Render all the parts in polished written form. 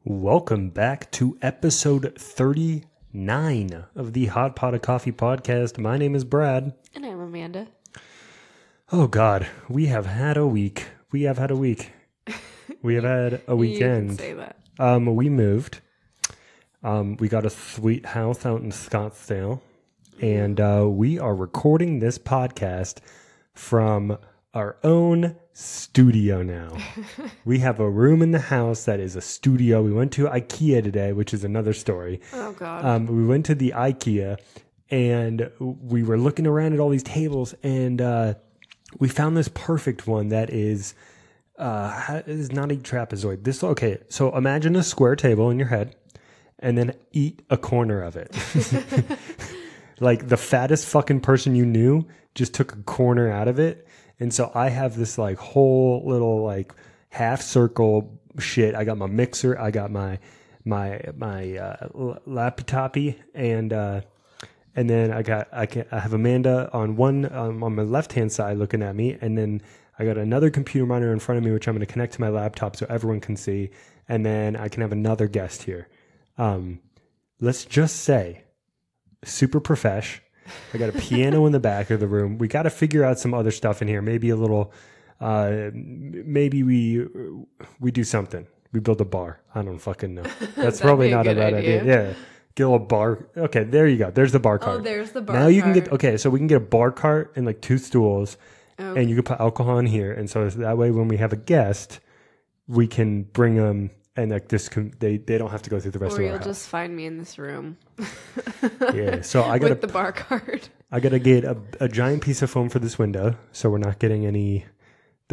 Welcome back to episode 39 of the Hot Pot of Coffee podcast. My name is Brad. And I'm Amanda. Oh, God. We have had a week. We have had a weekend. You can say that. We moved. We got a sweet house out in Scottsdale. And we are recording this podcast from our own studio now. We have a room in the house that is a studio. We went to Ikea today, which is another story. Oh, God. We went to the Ikea and we were looking around at all these tables and we found this perfect one that is not a trapezoid. Okay, so imagine a square table in your head and then eat a corner of it. Like the fattest fucking person you knew just took a corner out of it. And so I have this like whole little like half circle shit. I got my mixer, I got my laptopy, and then I have Amanda on my left hand side looking at me, and then I got another computer monitor in front of me which I'm going to connect to my laptop so everyone can see, and then I can have another guest here. Let's just say super profesh. I got a piano in the back of the room. We got to figure out some other stuff in here. Maybe a little, maybe we do something. We build a bar. I don't fucking know. That's probably not a bad idea. Yeah. Get a little bar. Okay, there you go. There's the bar cart. Oh, there's the bar cart. Now you can get, okay, so we can get a bar cart and like 2 stools okay. And you can put alcohol in here. And so that way when we have a guest, we can bring them and like this, they don't have to go through the rest of our house. Or you'll just find me in this room. Yeah, so I got with the bar cart. I got to get a giant piece of foam for this window, so we're not getting the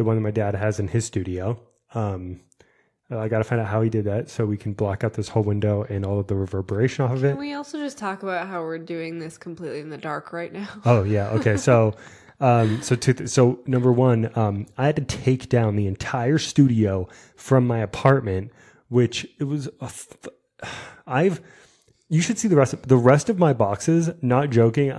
one that my dad has in his studio. I got to find out how he did that, so we can block out this whole window and all of the reverberation off of it. Can we also just talk about how we're doing this completely in the dark right now? Oh yeah, okay. So, so number one, I had to take down the entire studio from my apartment, which it was you should see the rest of my boxes. Not joking.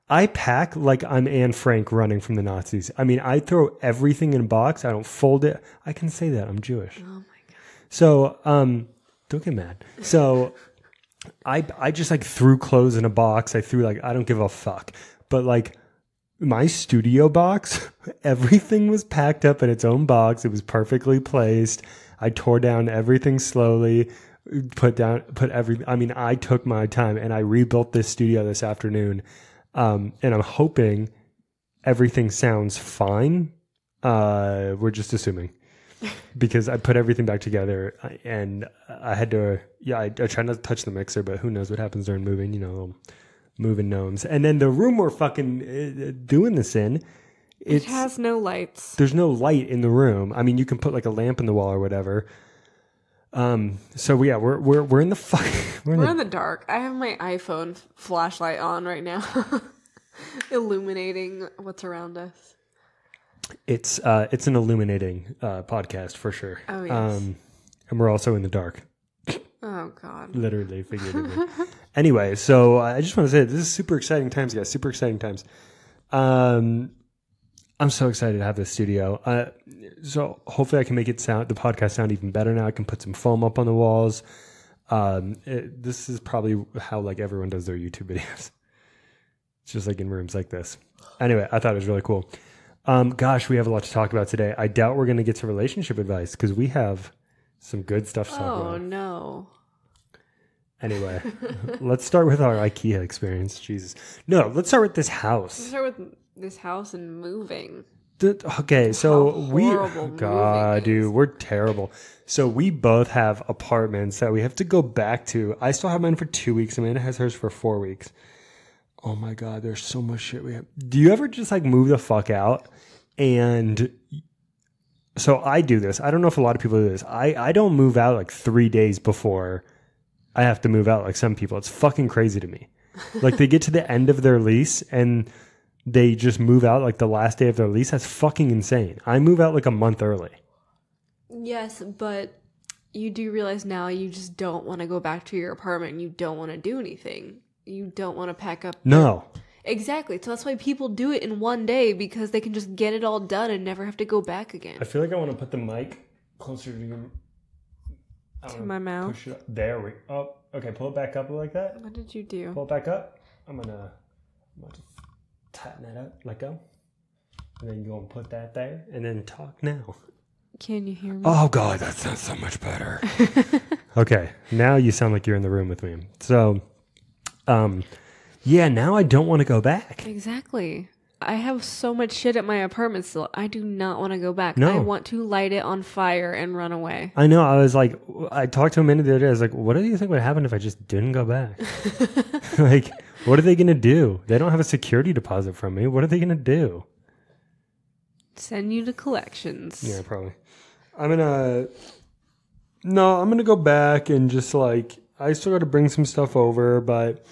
I pack like I'm Anne Frank running from the Nazis. I mean, I throw everything in a box. I don't fold it. I can say that I'm Jewish. Oh my God. So, don't get mad. So I just like threw clothes in a box. I don't give a fuck. But like my studio box, everything was packed up in its own box. It was perfectly placed. I tore down everything slowly, I took my time and I rebuilt this studio this afternoon. And I'm hoping everything sounds fine. We're just assuming because I put everything back together and I had to, I try not to touch the mixer, but who knows what happens during moving, moving gnomes. And then the room we're fucking doing this in, it has no lights. There's no light in the room. I mean, you can put like a lamp in the wall or whatever. So yeah, we're in the we're in the dark. I have my iPhone flashlight on right now, illuminating what's around us. It's an illuminating podcast for sure. Oh yes. And we're also in the dark. Oh God. Literally, figuratively. Anyway, so I just want to say this is super exciting times, guys. Super exciting times. I'm so excited to have this studio. So hopefully I can make the podcast sound even better now. I can put some foam up on the walls. This is probably how like everyone does their YouTube videos. It's just like in rooms like this. Anyway, I thought it was really cool. Gosh, we have a lot to talk about today. I doubt we're going to get to relationship advice because we have some good stuff to talk about. Oh, no. Anyway, let's start with our IKEA experience. Jesus. No, let's start with this house. Let's start with this house and moving. Okay, so dude, we're terrible. So we both have apartments that we have to go back to. I still have mine for 2 weeks. Amanda has hers for 4 weeks. Oh my God, there's so much shit we have. Do you ever just like move the fuck out? And so I do this. I don't know if a lot of people do this. I don't move out like 3 days before I have to move out like some people. It's fucking crazy to me. Like they get to the end of their lease and they just move out like the last day of their lease. That's fucking insane. I move out like a month early. Yes, but you do realize now you just don't want to go back to your apartment and you don't want to do anything. You don't want to pack up. No. Exactly. So that's why people do it in one day because they can just get it all done and never have to go back again. I feel like I want to put the mic closer to To my mouth. Push it up. There we. Oh, okay. Pull it back up like that. What did you do? Pull it back up. I'm gonna just tighten that up. Let go. And then you go and put that there, and then talk now. Can you hear me? Oh God, that sounds so much better. Okay, now you sound like you're in the room with me. So, yeah, now I don't want to go back. Exactly. I have so much shit at my apartment still. I do not want to go back. No. I want to light it on fire and run away. I know. I was like, I talked to Amanda the other day. I was like, what do you think would happen if I just didn't go back? Like, what are they going to do? They don't have a security deposit from me. What are they going to do? Send you to collections. Yeah, probably. I'm going to go back and just like, I still got to bring some stuff over, but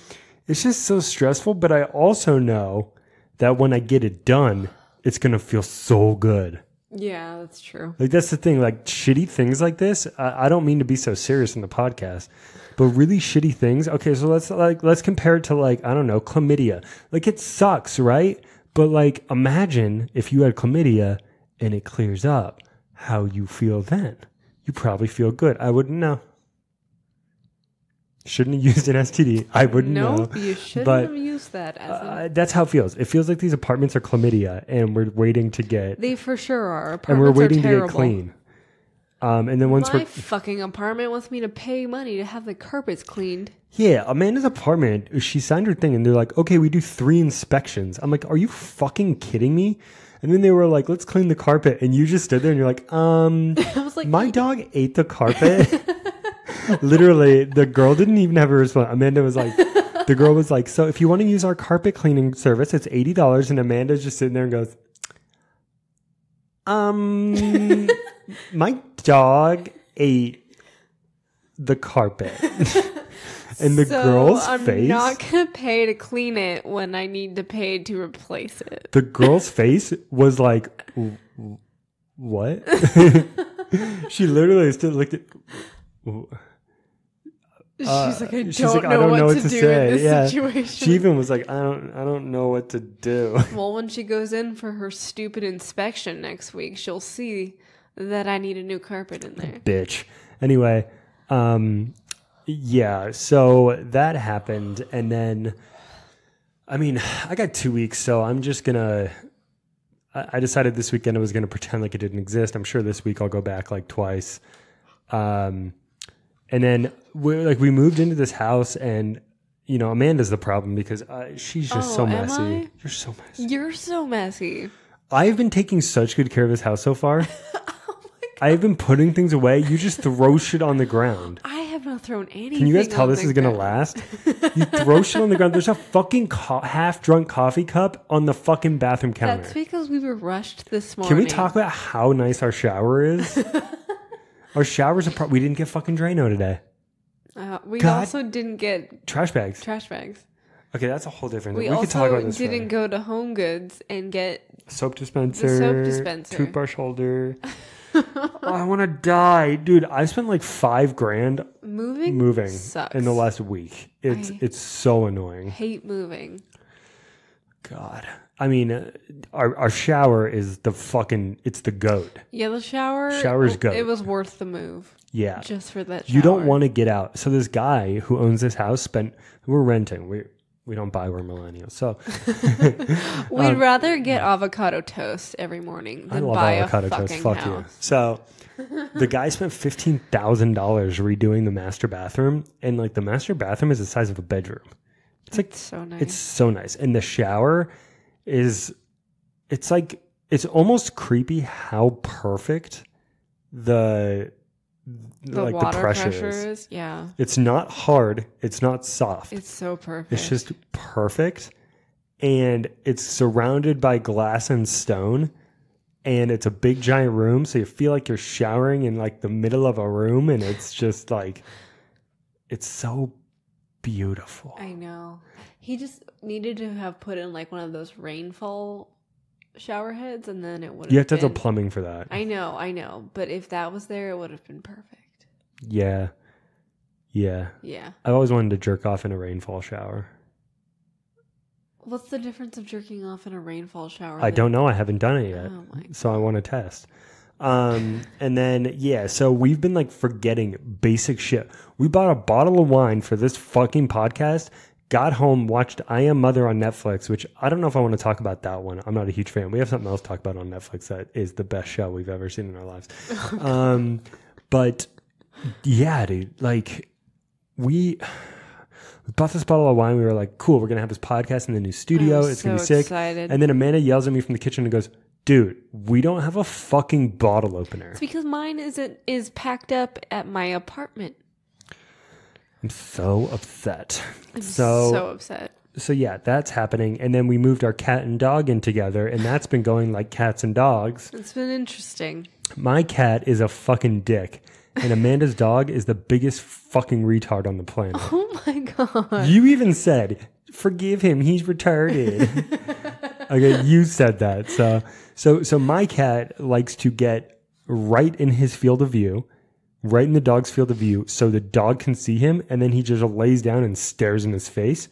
it's just so stressful. But I also know that when I get it done, it's going to feel so good. Yeah, that's true. Like, that's the thing. Like, shitty things like this, I don't mean to be so serious in the podcast, but really shitty things. Okay, so let's compare it to, like, I don't know, chlamydia. Like, it sucks, right? But, like, imagine if you had chlamydia and it clears up, how you feel then. You probably feel good. I wouldn't know. Shouldn't have used an STD. I wouldn't know. Nope, you shouldn't have used that. That's how it feels. It feels like these apartments are chlamydia, and we're waiting to get. They for sure are. Apartments and we're waiting are to terrible. get clean. And then once My fucking apartment wants me to pay money to have the carpets cleaned. Yeah, Amanda's apartment, she signed her thing, and they're like, okay, we do 3 inspections. I'm like, are you fucking kidding me? And then they were like, let's clean the carpet, and you just stood there, and you're like, I was like, my dog ate the carpet. Literally, the girl didn't even have a response. Amanda was like, the girl was like, so if you want to use our carpet cleaning service, it's $80. And Amanda's just sitting there and goes, my dog ate the carpet. And the girl's face. I'm not going to pay to clean it when I need to pay to replace it. The girl's face was like, what? She literally still looked at. She's like, I don't know what to do in this situation. She even was like, I don't know what to do. Well, when she goes in for her stupid inspection next week, she'll see that I need a new carpet in there. Bitch. Anyway, yeah, so that happened, and then, I mean, I got 2 weeks, so I'm just gonna. I decided this weekend I was gonna pretend like it didn't exist. I'm sure this week I'll go back like twice. And then we moved into this house, and you know, Amanda's the problem because she's just so messy. You're so messy. You're so messy. I've been taking such good care of this house so far. Oh my God. I've been putting things away. You just throw shit on the ground. I have not thrown anything. Can you guys tell this is going to last? You throw shit on the ground. There's a fucking half-drunk coffee cup on the fucking bathroom counter. That's because we were rushed this morning. Can we talk about how nice our shower is? Our showers are we didn't get fucking Drano today. We also didn't get trash bags. Trash bags. Okay, that's a whole different thing. We could talk about this didn't go to Home Goods and get soap dispenser, the soap dispenser, toothbrush holder. Oh, I want to die, dude. I spent like $5,000 moving sucks. in the last week. It's so annoying. Hate moving. God, I mean, our shower is it's the goat. Yeah, the shower's goat. It was worth the move. Yeah, just for that shower. You don't want to get out. So this guy who owns this house we're renting. We don't buy, we're millennials. So we'd rather get avocado toast every morning than buy avocado a fucking toast. Fuck house. You. So the guy spent $15,000 redoing the master bathroom, and like the master bathroom is the size of a bedroom. It's so nice. It's so nice, and the shower it's almost creepy how perfect the pressure is. Yeah. It's not hard. It's not soft. It's so perfect. It's just perfect. And it's surrounded by glass and stone. And it's a big giant room. So you feel like you're showering in like the middle of a room. And it's just like, it's so beautiful. I know. He just needed to have put in like one of those rainfall shower heads, and then it would you have to have the plumbing for that. I know, but if that was there, it would have been perfect. Yeah I've always wanted to jerk off in a rainfall shower. What's the difference of jerking off in a rainfall shower? I don't know. I haven't done it yet, oh my God. So I want to test. And then, yeah, so we've been like forgetting basic shit. We bought a bottle of wine for this fucking podcast, got home, watched I Am Mother on Netflix, which I don't know if I want to talk about that one. I'm not a huge fan. We have something else to talk about on Netflix that is the best show we've ever seen in our lives. But yeah, dude, like we bought this bottle of wine. We were like, cool, we're going to have this podcast in the new studio. It's going to be sick. Excited. And then Amanda yells at me from the kitchen and goes, dude, we don't have a fucking bottle opener. It's because mine is packed up at my apartment. I'm so upset. I'm so upset. So yeah, that's happening. And then we moved our cat and dog in together, and that's been going like cats and dogs. It's been interesting. My cat is a fucking dick, and Amanda's dog is the biggest fucking retard on the planet. Oh my God. You even said, forgive him, he's retarded. Okay, you said that. So my cat likes to get right in his field of view, right in the dog's field of view, so the dog can see him, and then he just lays down and stares in his face.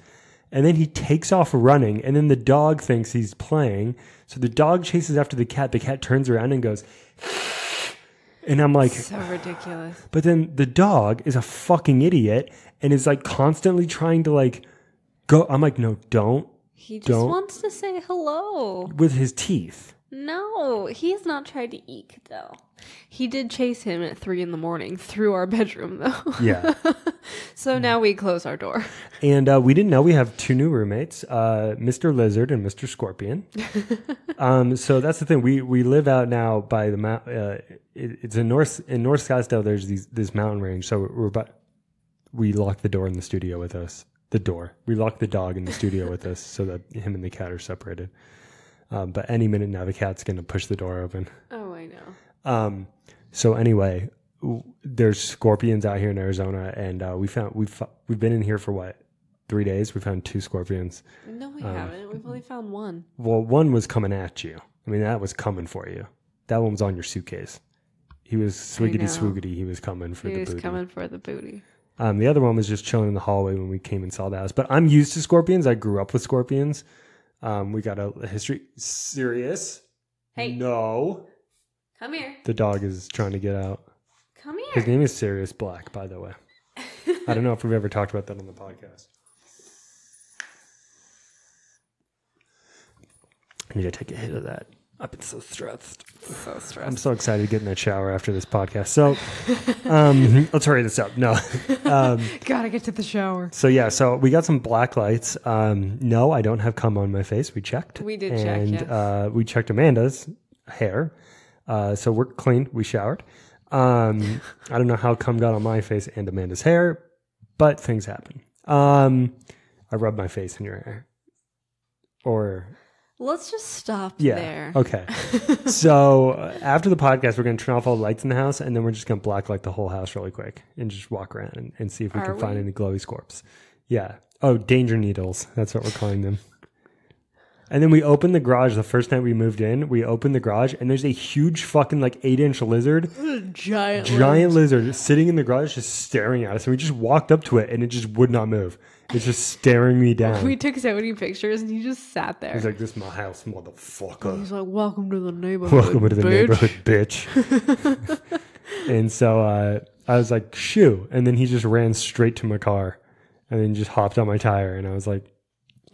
And then he takes off running, and then the dog thinks he's playing. So the dog chases after the cat. The cat turns around and goes, and I'm like, so ridiculous. But then the dog is a fucking idiot and is like constantly trying to like go. I'm like, no, don't. He just wants to say hello. With his teeth. No, he has not tried to eek, though. He did chase him at 3 a.m. through our bedroom, though. Yeah. So now we close our door. And we didn't know we have 2 new roommates, Mr. Lizard and Mr. Scorpion. So that's the thing. We live out now by the mountain. It's in North Scottsdale. There's this mountain range. So we lock the door in the studio with us. We lock the dog in the studio with us so that him and the cat are separated. But any minute now, the cat's going to push the door open. Oh, I know. So anyway, there's scorpions out here in Arizona, and we've been in here for what, 3 days? We found 2 scorpions. No, we haven't. We've only found 1. Well, one was coming at you. I mean, that was coming for you. That one was on your suitcase. He was swiggity swoogity. He was coming for the booty. He was coming for the booty. The other one was just chilling in the hallway when we came and saw the house. But I'm used to scorpions. I grew up with scorpions. We got a history. Serious? Hey. No. Come here. The dog is trying to get out. Come here. His name is Sirius Black, by the way. I don't know if we've ever talked about that on the podcast. I need to take a hit of that. I've been so stressed. I'm so excited to get in that shower after this podcast. So let's hurry this up. No. Gotta get to the shower. So yeah, so we got some black lights. No, I don't have cum on my face. We checked. We did check, yes. And we checked Amanda's hair. So we're clean. We showered. I don't know how cum got on my face and Amanda's hair, but things happen. I rubbed my face in your hair. Or... Let's just stop there. Okay. So after the podcast, we're going to turn off all the lights in the house, and then we're just going to blacklight the whole house really quick and just walk around and see if we can find any glowy scorps. Yeah. Oh, danger needles. That's what we're calling them. And then we opened the garage the first night we moved in. We opened the garage, and there's a huge fucking like 8-inch lizard. Giant lizard sitting in the garage just staring at us. And we just walked up to it, and it just would not move. It's just staring me down. We took so many pictures, and he just sat there. He's like, this is my house, motherfucker. He's like, welcome to the neighborhood, Welcome to the neighborhood, bitch. And so I was like, shoo. And then he just ran straight to my car and then just hopped on my tire. And I was like,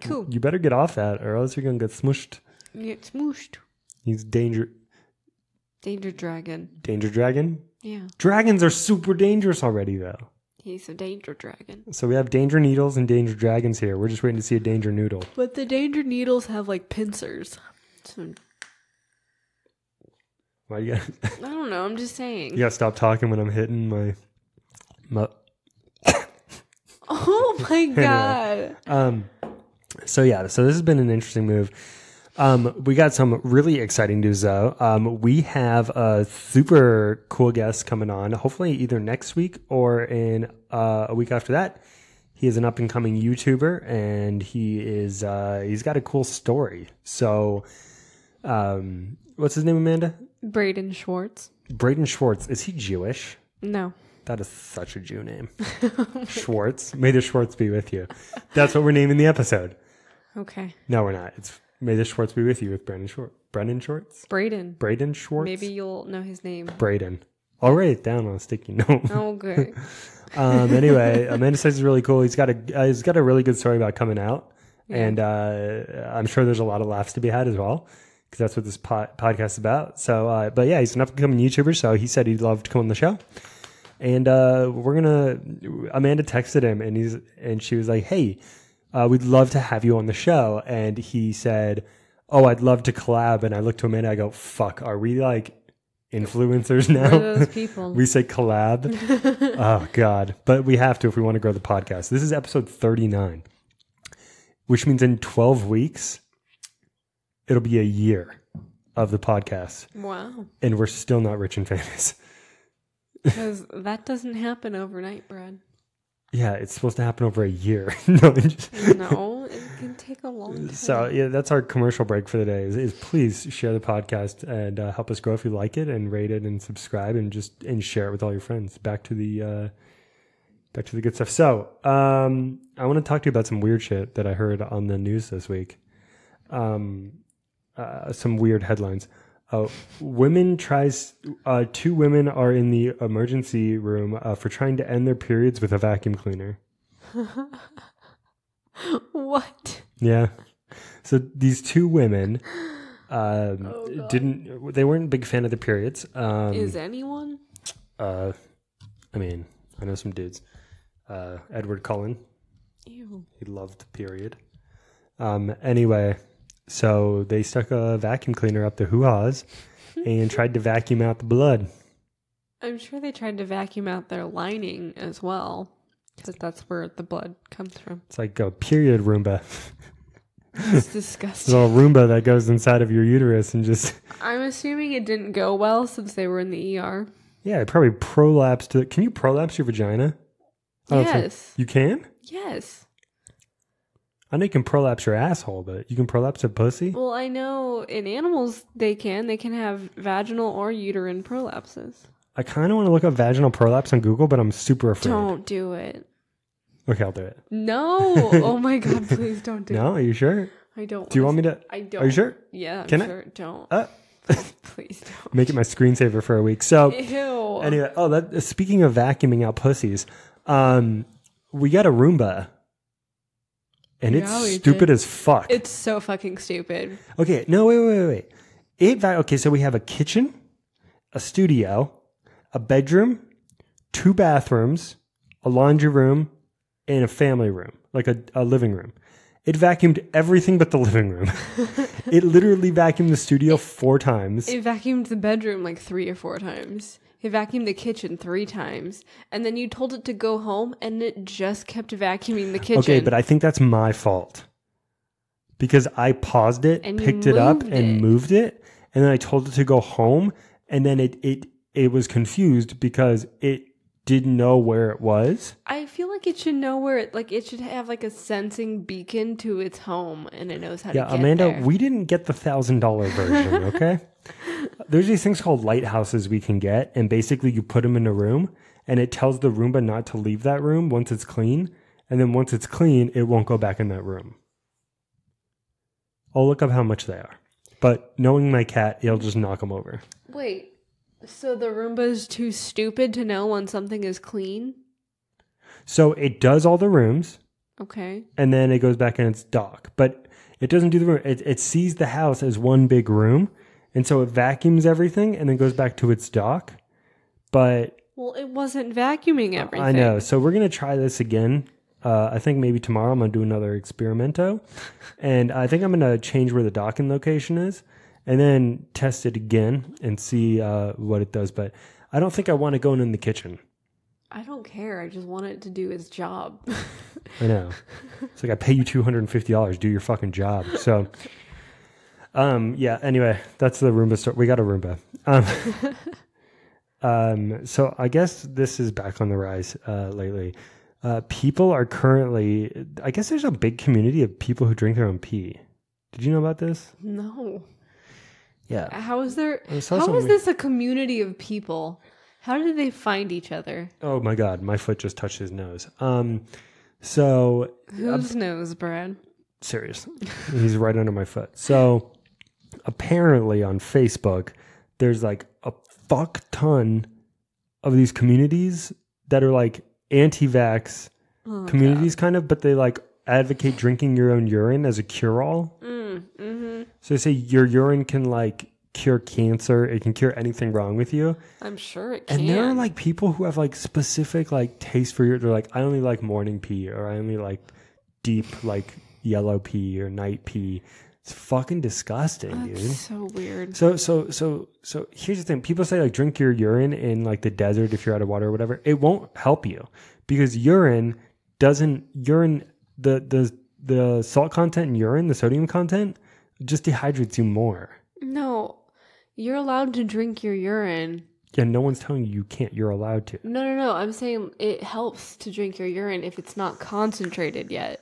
cool. You better get off that or else you're going to get smushed. Get smooshed. He's Danger dragon. Danger dragon? Yeah. Dragons are super dangerous already, though. He's a danger dragon. So we have danger needles and danger dragons here. We're just waiting to see a danger noodle. But the danger needles have like pincers. So... Why you gotta... I don't know. I'm just saying. You gotta stop talking when I'm hitting my... Oh my God. Anyway, so this has been an interesting move. We got some really exciting news though. We have a super cool guest coming on, hopefully either next week or in a week after that. He is an up and coming YouTuber and he's got a cool story. So, what's his name, Amanda? Braden Schwartz. Braden Schwartz. Is he Jewish? No. That is such a Jew name. Schwartz. May the Schwartz be with you. That's what we're naming the episode. Okay. No, we're not. It's May the Schwartz be with you with Braden Brennan shorts? Braden Schwartz? Maybe you'll know his name. Braden. I'll write it down on a sticky note. Okay. Anyway, Amanda says he's really cool. He's got a really good story about coming out. Yeah. And I'm sure there's a lot of laughs to be had as well, because that's what this podcast is about. So, but yeah, he's an up-and-coming YouTuber, so he said he'd love to come on the show. And Amanda texted him, and she was like, hey, we'd love to have you on the show. And he said, oh, I'd love to collab. And I looked to Amanda, I go, fuck, are we like influencers now? We're those people. We say collab. Oh, God. But we have to if we want to grow the podcast. This is episode 39, which means in 12 weeks, it'll be a year of the podcast. Wow. And we're still not rich and famous. Because that doesn't happen overnight, Brad. Yeah, it's supposed to happen over a year. No, it can take a long time. So, yeah, that's our commercial break for the day. Is please share the podcast and help us grow if you like it, and rate it and subscribe and share it with all your friends. Back to the good stuff. So, I want to talk to you about some weird shit that I heard on the news this week. Some weird headlines. Two women are in the emergency room for trying to end their periods with a vacuum cleaner. What? Yeah. So these two women they weren't a big fan of the periods. Is anyone? I mean, I know some dudes. Edward Cullen. Ew. He loved the period. Anyway, so they stuck a vacuum cleaner up their hoo-haws and tried to vacuum out the blood. I'm sure they tried to vacuum out their lining as well, because that's where the blood comes from. It's like a period Roomba. It's disgusting. It's a Roomba that goes inside of your uterus and just... I'm assuming it didn't go well since they were in the ER. Yeah, it probably prolapsed. Can you prolapse your vagina? Yes. You can? Yes. I know you can prolapse your asshole, but you can prolapse a pussy? Well, I know in animals they can. They can have vaginal or uterine prolapses. I kind of want to look up vaginal prolapse on Google, but I'm super afraid. Don't do it. Okay, I'll do it. No. Oh my God, please don't do it. No, are you sure? I don't. Do you want me to? I don't. Are you sure? Yeah, I'm can sure. Don't. Please don't. Make it my screensaver for a week. So, Ew. Anyway, speaking of vacuuming out pussies, we got a Roomba. And it's stupid as fuck. It's so fucking stupid. Okay, no, wait. Okay, so we have a kitchen, a studio, a bedroom, 2 bathrooms, a laundry room, and a family room, like a living room. It vacuumed everything but the living room. It literally vacuumed the studio 4 times. It vacuumed the bedroom like 3 or 4 times. It vacuumed the kitchen 3 times. And then you told it to go home and it just kept vacuuming the kitchen. Okay, but I think that's my fault. Because I paused it, and picked it up, and moved it. And then I told it to go home. And then it was confused because it didn't know where it was. I feel like it should know where it should have like a sensing beacon to its home, and it knows how to get Amanda, there. we didn't get the $1,000 version, okay? There's these things called lighthouses we can get, and basically you put them in a room, and it tells the Roomba not to leave that room once it's clean, and then once it's clean, it won't go back in that room. I'll look up how much they are. But knowing my cat, it'll just knock them over. Wait. So the Roomba is too stupid to know when something is clean? So it does all the rooms. Okay. And then it goes back in its dock. But it doesn't do the room. It sees the house as one big room. And so it vacuums everything and then goes back to its dock. But... Well, it wasn't vacuuming everything. I know. So we're going to try this again. I think maybe tomorrow I'm going to do another experimento. And I think I'm going to change where the docking location is. And then test it again and see what it does. But I don't think I want it going in the kitchen. I don't care. I just want it to do its job. I know. It's like I pay you $250. Do your fucking job. So, yeah. Anyway, that's the Roomba story. We got a Roomba. So I guess this is back on the rise lately. People are currently... I guess there's a big community of people who drink their own pee. Did you know about this? No. Yeah. How is this a community of people? How did they find each other? Oh my God, my foot just touched his nose. So whose nose, Brad? Serious. He's right under my foot. So apparently on Facebook, there's like a fuck ton of these communities that are like anti-vax communities kind of, but they like advocate drinking your own urine as a cure-all. So they say your urine can like cure cancer. It can cure anything wrong with you. I'm sure it can. And there are like people who have like specific like taste for urine. They're like, I only like morning pee, or I only like deep like yellow pee or night pee. It's fucking disgusting, dude. That's so weird. So here's the thing. People say like drink your urine in like the desert if you're out of water or whatever. It won't help you because the salt content in urine, the sodium content, just dehydrates you more. No, you're allowed to drink your urine. Yeah, no one's telling you can't. You're allowed to. No. I'm saying it helps to drink your urine if it's not concentrated yet.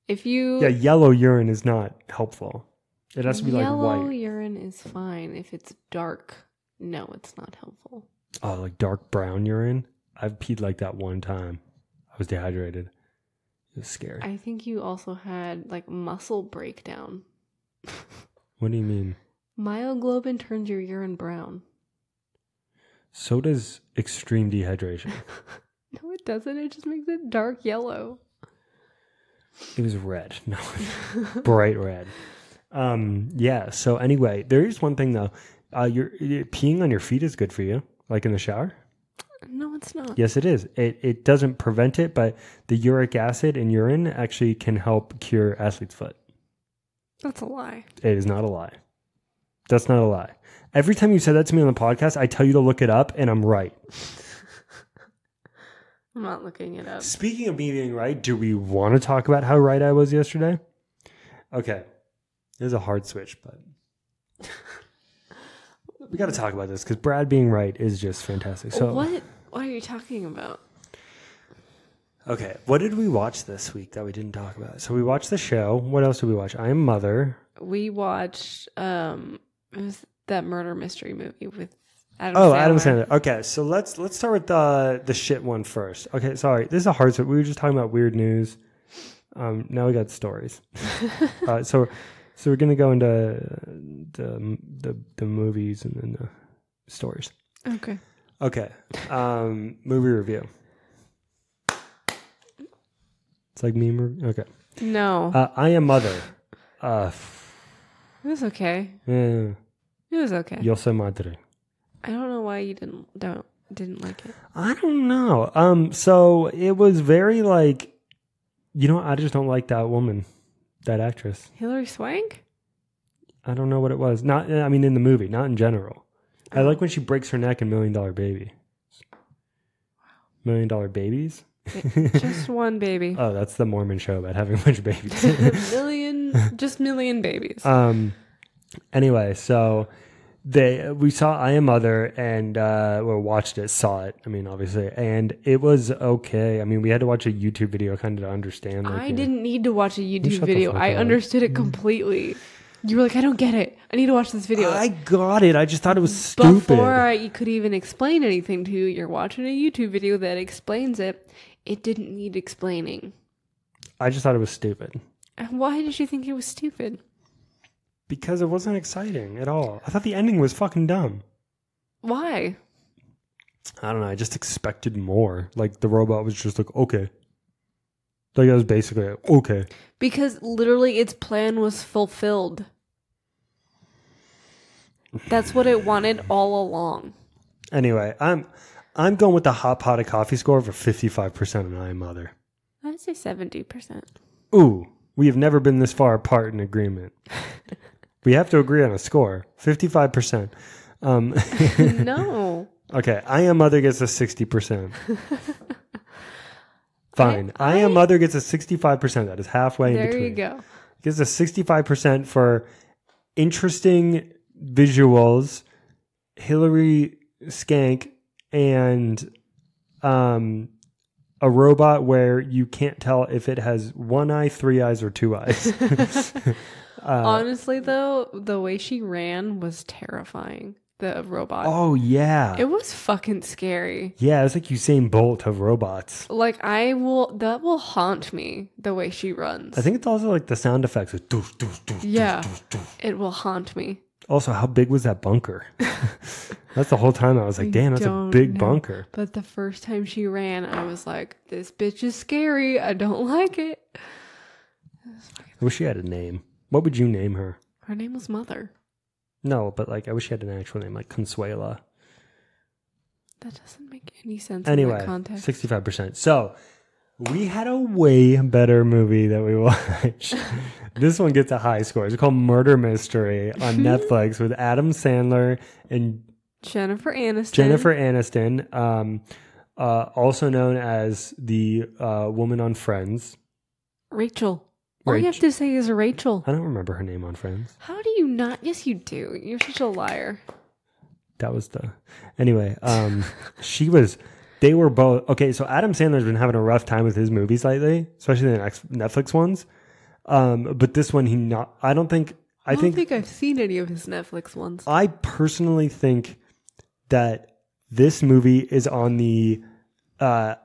Yeah, yellow urine is not helpful. It has to be like white. Yellow urine is fine. If it's dark, no, it's not helpful. Oh, like dark brown urine? I've peed like that one time. I was dehydrated. It was scary. I think you also had like muscle breakdown. What do you mean? Myoglobin turns your urine brown. So does extreme dehydration. No, it doesn't. It just makes it dark yellow. It was red. No, bright red. Yeah. So anyway, there is one thing though. Peeing on your feet is good for you, like in the shower. No, it's not. Yes, it is. It doesn't prevent it, but the uric acid in urine actually can help cure athlete's foot. That's a lie. It is not a lie. That's not a lie. Every time you said that to me on the podcast, I tell you to look it up, and I'm right. I'm not looking it up. Speaking of me being right, do we want to talk about how right I was yesterday? Okay. It was a hard switch, but we got to talk about this because Brad being right is just fantastic. So What are you talking about? Okay. What did we watch this week that we didn't talk about? So we watched the show. What else did we watch? I Am Mother. We watched, it was that murder mystery movie with Adam Sandler. Adam Sandler. Okay, so let's start with the shit one first. Okay, sorry, this is a hard switch. We were just talking about weird news. Now we got stories. So we're gonna go into the movies and then the stories. Okay. Okay. Movie review. It's like meme review. Okay. No. I Am Mother. It was okay. Yeah. It was okay. Yo soy madre. I don't know why you didn't like it. I don't know. So it was very like, I just don't like that woman, that actress. Hilary Swank? I don't know what it was. In the movie, not in general. I like when she breaks her neck in $1 Million Baby. $1 Million Babies? Just one baby. Oh, that's the Mormon show about having a bunch of babies. million babies. Anyway, so we saw I Am Mother and watched it, saw it. I mean, obviously, and it was okay. I mean, we had to watch a YouTube video kind of to understand. I didn't need to watch a YouTube shut video. the fuck I up. understood it completely. You were like, I don't get it. I need to watch this video. I got it. I just thought it was stupid. Before you could even explain anything to you, you're watching a YouTube video that explains it. It didn't need explaining. I just thought it was stupid. And why did you think it was stupid? Because it wasn't exciting at all. I thought the ending was fucking dumb. Why? I don't know. I just expected more. Like, the robot was just like, okay. Like, that was basically like, okay. Because literally its plan was fulfilled. That's what it wanted all along. Anyway, I'm going with the hot pot of coffee score for 55% on I Am Mother. I'd say 70%. Ooh, we have never been this far apart in agreement. We have to agree on a score. 55%. No. Okay, I Am Mother gets a 60%. Fine. I Am Mother gets a 65%. That is halfway in between. There you go. Gets a 65% for interesting visuals, Hillary Skank, and a robot where you can't tell if it has one eye, 3 eyes, or 2 eyes. Honestly, though, the way she ran was terrifying. the robot. Oh, yeah. It was fucking scary. Yeah, it's like Usain Bolt of robots. Like, that will haunt me, the way she runs. I think it's also like the sound effects. Like, doof, doof, doof, Yeah, doof, doof, doof. it will haunt me. Also, how big was that bunker? That's the whole time I was like, damn, that's a big bunker. But the first time she ran, I was like, this bitch is scary. I don't like it. I wish she had a name. What would you name her? Her name was Mother. No, but like, I wish she had an actual name, like Consuela. That doesn't make any sense Anyway, in that context. 65%. So, we had a way better movie that we watched. This one gets a high score. It's called Murder Mystery on Netflix with Adam Sandler and Jennifer Aniston. Also known as the woman on Friends. Rachel. All you have to say is Rachel. I don't remember her name on Friends. How do you not? Yes, you do. You're such a liar. That was anyway, they were both, okay, so Adam Sandler's been having a rough time with his movies lately, especially the next Netflix ones. But this one, I don't think I've seen any of his Netflix ones. I personally think that this movie is on the, I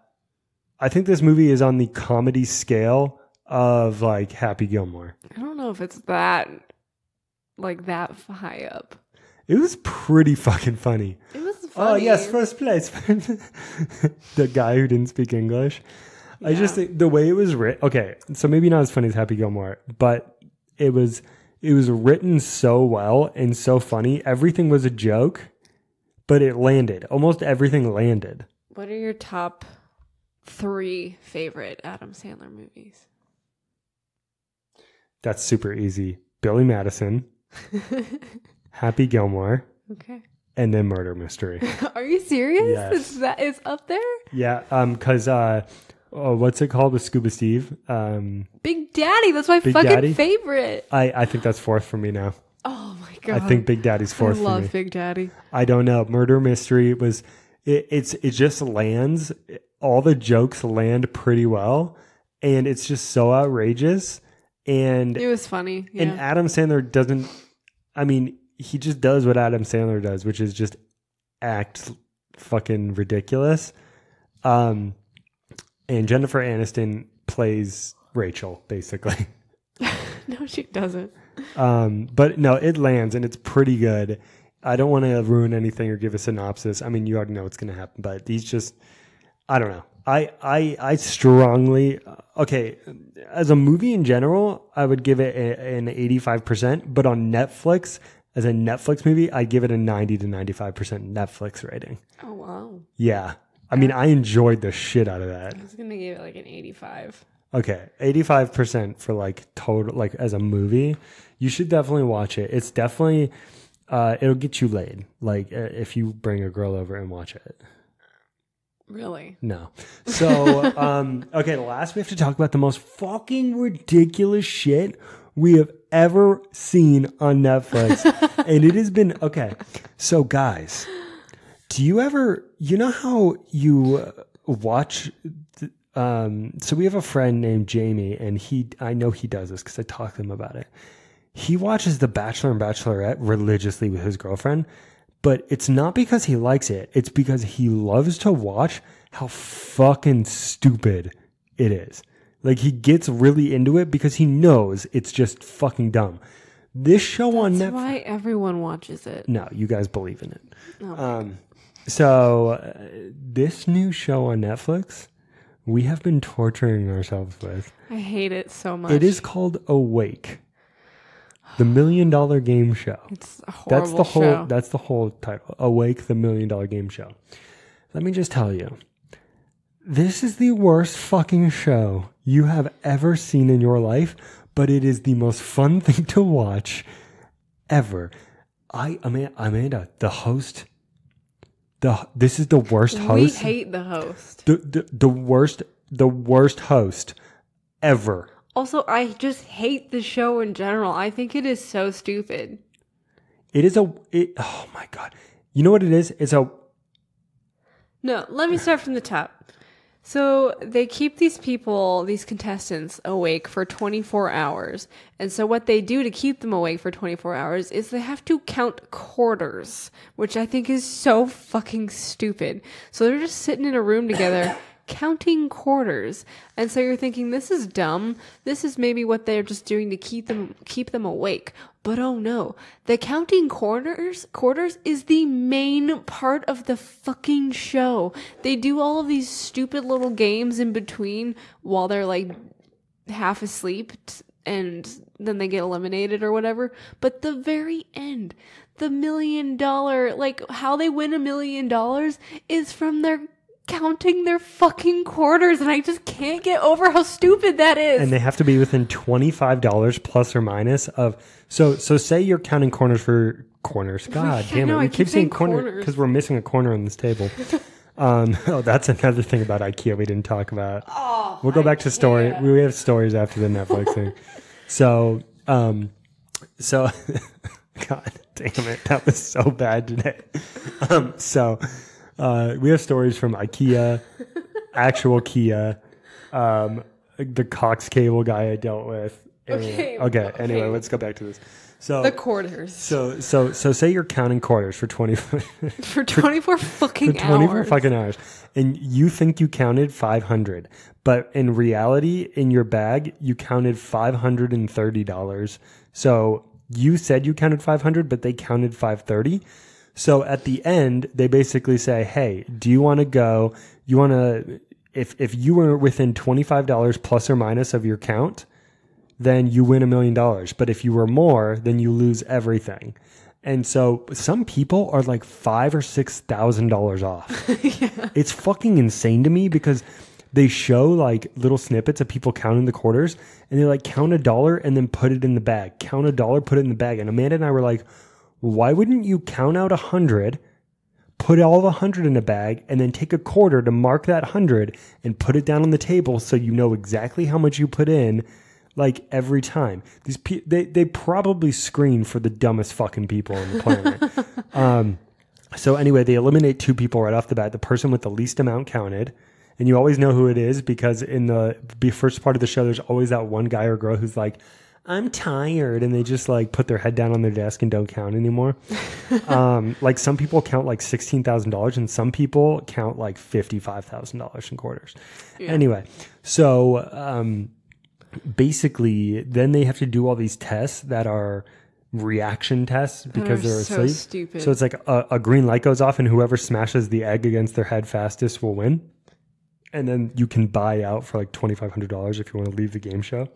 think this movie is on the comedy scale of like Happy Gilmore. I don't know if it's that high up. It was pretty fucking funny. It was funny. Oh, yes, first place. The guy who didn't speak English. Yeah. I just think the way it was written. Okay, so maybe not as funny as Happy Gilmore, but it was written so well and so funny. Everything was a joke, but it landed. Almost everything landed. What are your top 3 favorite Adam Sandler movies? That's super easy. Billy Madison. Happy Gilmore. Okay. And then Murder Mystery. Are you serious? Yes. That is up there? Yeah, because what's it called with Scuba Steve? Big Daddy. That's my favorite. I think that's 4th for me now. Oh my god. I think Big Daddy's 4th for me. I love Big Daddy. I don't know. Murder Mystery was it just lands. All the jokes land pretty well, and it's just so outrageous. And it was funny. Yeah. And Adam Sandler doesn't. I mean, he just does what Adam Sandler does, which is just act fucking ridiculous. And Jennifer Aniston plays Rachel, basically. No, she doesn't. But no, it lands and it's pretty good. I don't want to ruin anything or give a synopsis. I mean, you already know what's going to happen, but he's just, I don't know. I strongly, okay, as a movie in general, I would give it an 85%, but on Netflix, as a Netflix movie, I'd give it a 90 to 95% Netflix rating. Oh, wow. Yeah. I mean, I enjoyed the shit out of that. I was going to give it like an 85. Okay. 85% for like total, like as a movie. You should definitely watch it. It's definitely, it'll get you laid. Like if you bring a girl over and watch it. Really? No. So, okay, last we have to talk about the most fucking ridiculous shit we have ever seen on Netflix. And it has been, okay, so guys, do you ever, you know how you watch, so we have a friend named Jamie, and I know he does this because I talk to him about it. He watches The Bachelor and Bachelorette religiously with his girlfriend. But it's not because he likes it. It's because he loves to watch how fucking stupid it is. Like, he gets really into it because he knows it's just fucking dumb. This show on Netflix... That's why everyone watches it. No, you guys believe in it. Oh This new show on Netflix, we have been torturing ourselves with. I hate it so much. It is called Awake. The $1 Million Game Show. It's a horrible show. That's the whole title. Awake, the $1 Million Game Show. Let me just tell you. This is the worst fucking show you have ever seen in your life, but it is the most fun thing to watch ever. Amanda, the host. This is the worst host. We hate the host. The worst host ever. Also, I just hate the show in general. I think it is so stupid. Oh my God. You know what it is? No, let me start from the top. So they keep these contestants awake for 24 hours. And so what they do to keep them awake for 24 hours is they have to count quarters, which I think is so fucking stupid. So they're just sitting in a room together counting quarters. And so you're thinking, this is dumb. This is maybe what they're just doing to keep them awake. But oh no, the counting quarters is the main part of the fucking show. They do all of these stupid little games in between while they're like half asleep and then they get eliminated or whatever. But the very end, the $1 million, like how they win $1 million is from their counting their fucking quarters, and I just can't get over how stupid that is. And they have to be within $25 plus or minus of so say you're counting corners for corners. God damn it. We keep saying corner because we're missing a corner on this table. That's another thing about Ikea we didn't talk about. We'll go back to story. We have stories after the Netflix thing. So God damn it. That was so bad today. We have stories from Ikea, actual Kia, the Cox cable guy I dealt with. Okay. Anyway, let's go back to this. So the quarters. So say you're counting quarters for 24 fucking hours, and you think you counted 500, but in reality, in your bag, you counted $530. So you said you counted 500, but they counted 530. So at the end, they basically say, hey, do you want to go, if you were within $25 plus or minus of your count, then you win $1 million. But if you were more, then you lose everything. And so some people are like $5,000 or $6,000 off. Yeah. It's fucking insane to me because they show like little snippets of people counting the quarters and they like count $1 and then put it in the bag. Count $1, put it in the bag. And Amanda and I were like, why wouldn't you count out 100, put all the 100 in a bag, and then take a quarter to mark that 100 and put it down on the table so you know exactly how much you put in, like every time. They probably screen for the dumbest fucking people on the planet. So anyway, they eliminate 2 people right off the bat. The person with the least amount counted, and you always know who it is because in the first part of the show, there's always that one guy or girl who's like, I'm tired, and they just like put their head down on their desk and don't count anymore. Like some people count like $16,000 and some people count like $55,000 in quarters. Yeah. Anyway, so basically then they have to do all these tests that are reaction tests because they're so asleep. Stupid. So it's like a green light goes off and whoever smashes the egg against their head fastest will win. And then you can buy out for like $2,500 if you want to leave the game show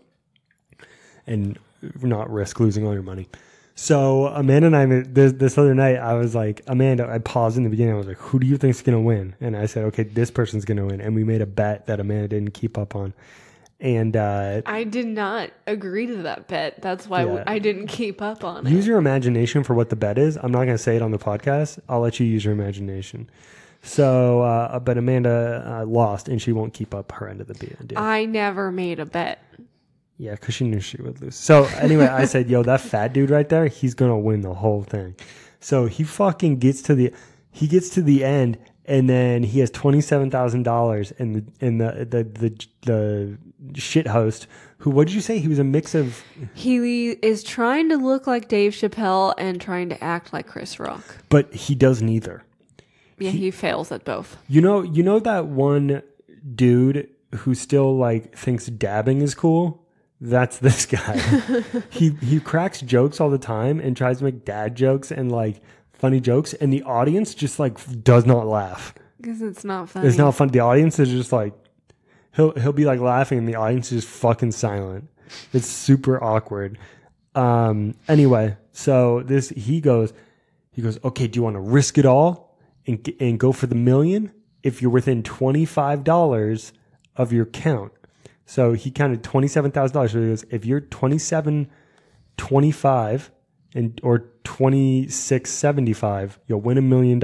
and not risk losing all your money. So Amanda and I, this other night, I was like, Amanda, I paused in the beginning. I was like, who do you think's going to win? And I said, okay, this person's going to win. And we made a bet that Amanda didn't keep up on. And I did not agree to that bet. That's why I didn't keep up on it. Use your imagination for what the bet is. I'm not going to say it on the podcast. I'll let you use your imagination. So, but Amanda lost, and she won't keep up her end of the deal. I never made a bet. Yeah, because she knew she would lose. So anyway, I said, yo, that fat dude right there, he's going to win the whole thing. So he fucking gets to the end, and then he has $27,000 and the shit host, who, what did you say? He was a mix of... He is trying to look like Dave Chappelle and trying to act like Chris Rock. But he does neither. Yeah, he fails at both. You know that one dude who still like thinks dabbing is cool? That's this guy. He cracks jokes all the time and tries to make dad jokes and like funny jokes, and the audience just like does not laugh because it's not funny. It's not fun. The audience is just like he'll be like laughing, and the audience is just fucking silent. It's super awkward. Anyway, so he goes, okay, do you want to risk it all and go for the $1 million if you're within $25 of your count? So he counted $27,000. So he goes, if you're $27.25 or $26.75, you'll win $1 million.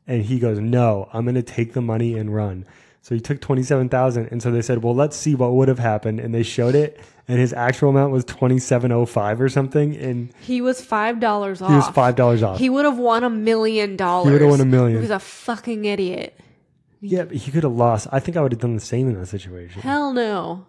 And he goes, no, I'm going to take the money and run. So he took $27,000. And so they said, well, let's see what would have happened. And they showed it. And his actual amount was $27.05 or something. And he was $5 off. He would have won $1 million. He would have won $1 million. He would have won $1 million. He was a fucking idiot. Yeah, but he could have lost. I think I would have done the same in that situation. Hell no.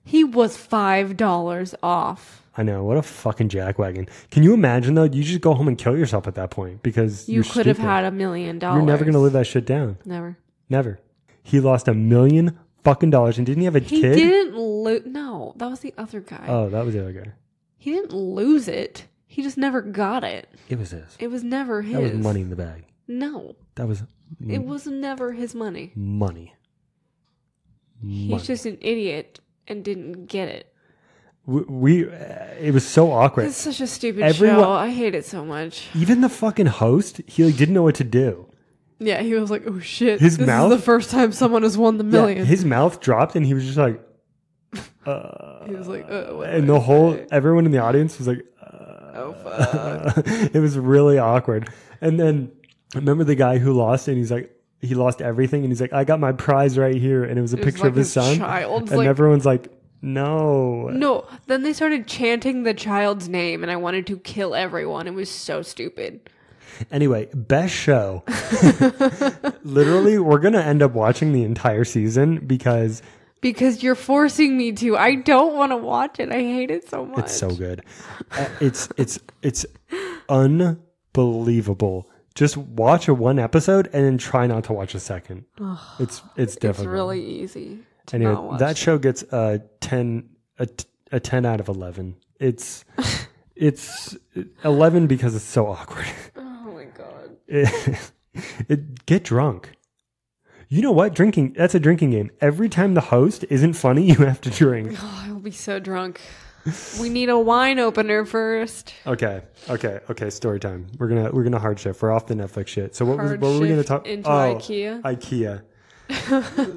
He was $5 off. I know. What a fucking jackwagon. Can you imagine, though? You just go home and kill yourself at that point because You could have had $1 million. You're never going to live that shit down. Never. He lost $1 million fucking dollars, and didn't he have a kid? He didn't lose. No, that was the other guy. Oh, that was the other guy. He didn't lose it. He just never got it. It was his. It was never his. That was money in the bag. No. That was... It was never his money. Money. He's just an idiot and didn't get it. It was so awkward. It's such a stupid show. I hate it so much. Even the fucking host, he like didn't know what to do. Yeah, he was like, "Oh shit!" This is the first time someone has won the million. Yeah, his mouth dropped, and he was just like, he was like, and everyone in the audience was like, "Oh fuck!" It was really awkward. And then I remember the guy who lost, and he's like, he lost everything, and he's like, "I got my prize right here," and it was a picture of his son, and everyone's like, No. Then they started chanting the child's name, and I wanted to kill everyone. It was so stupid. Anyway, best show. Literally, we're going to end up watching the entire season because you're forcing me to. I don't want to watch it. I hate it so much. It's so good. It's unbelievable. Just watch one episode and then try not to watch a second. It's difficult. It's really easy. Anyway, that show gets a 10 out of 11. It's 11 because it's so awkward. Oh my god. Get drunk. You know what? That's a drinking game. Every time the host isn't funny, you have to drink. Oh, I'll be so drunk. We need a wine opener first. Okay. Story time. We're gonna hard shift. We're off the Netflix shit. So what were we gonna talk into IKEA? IKEA.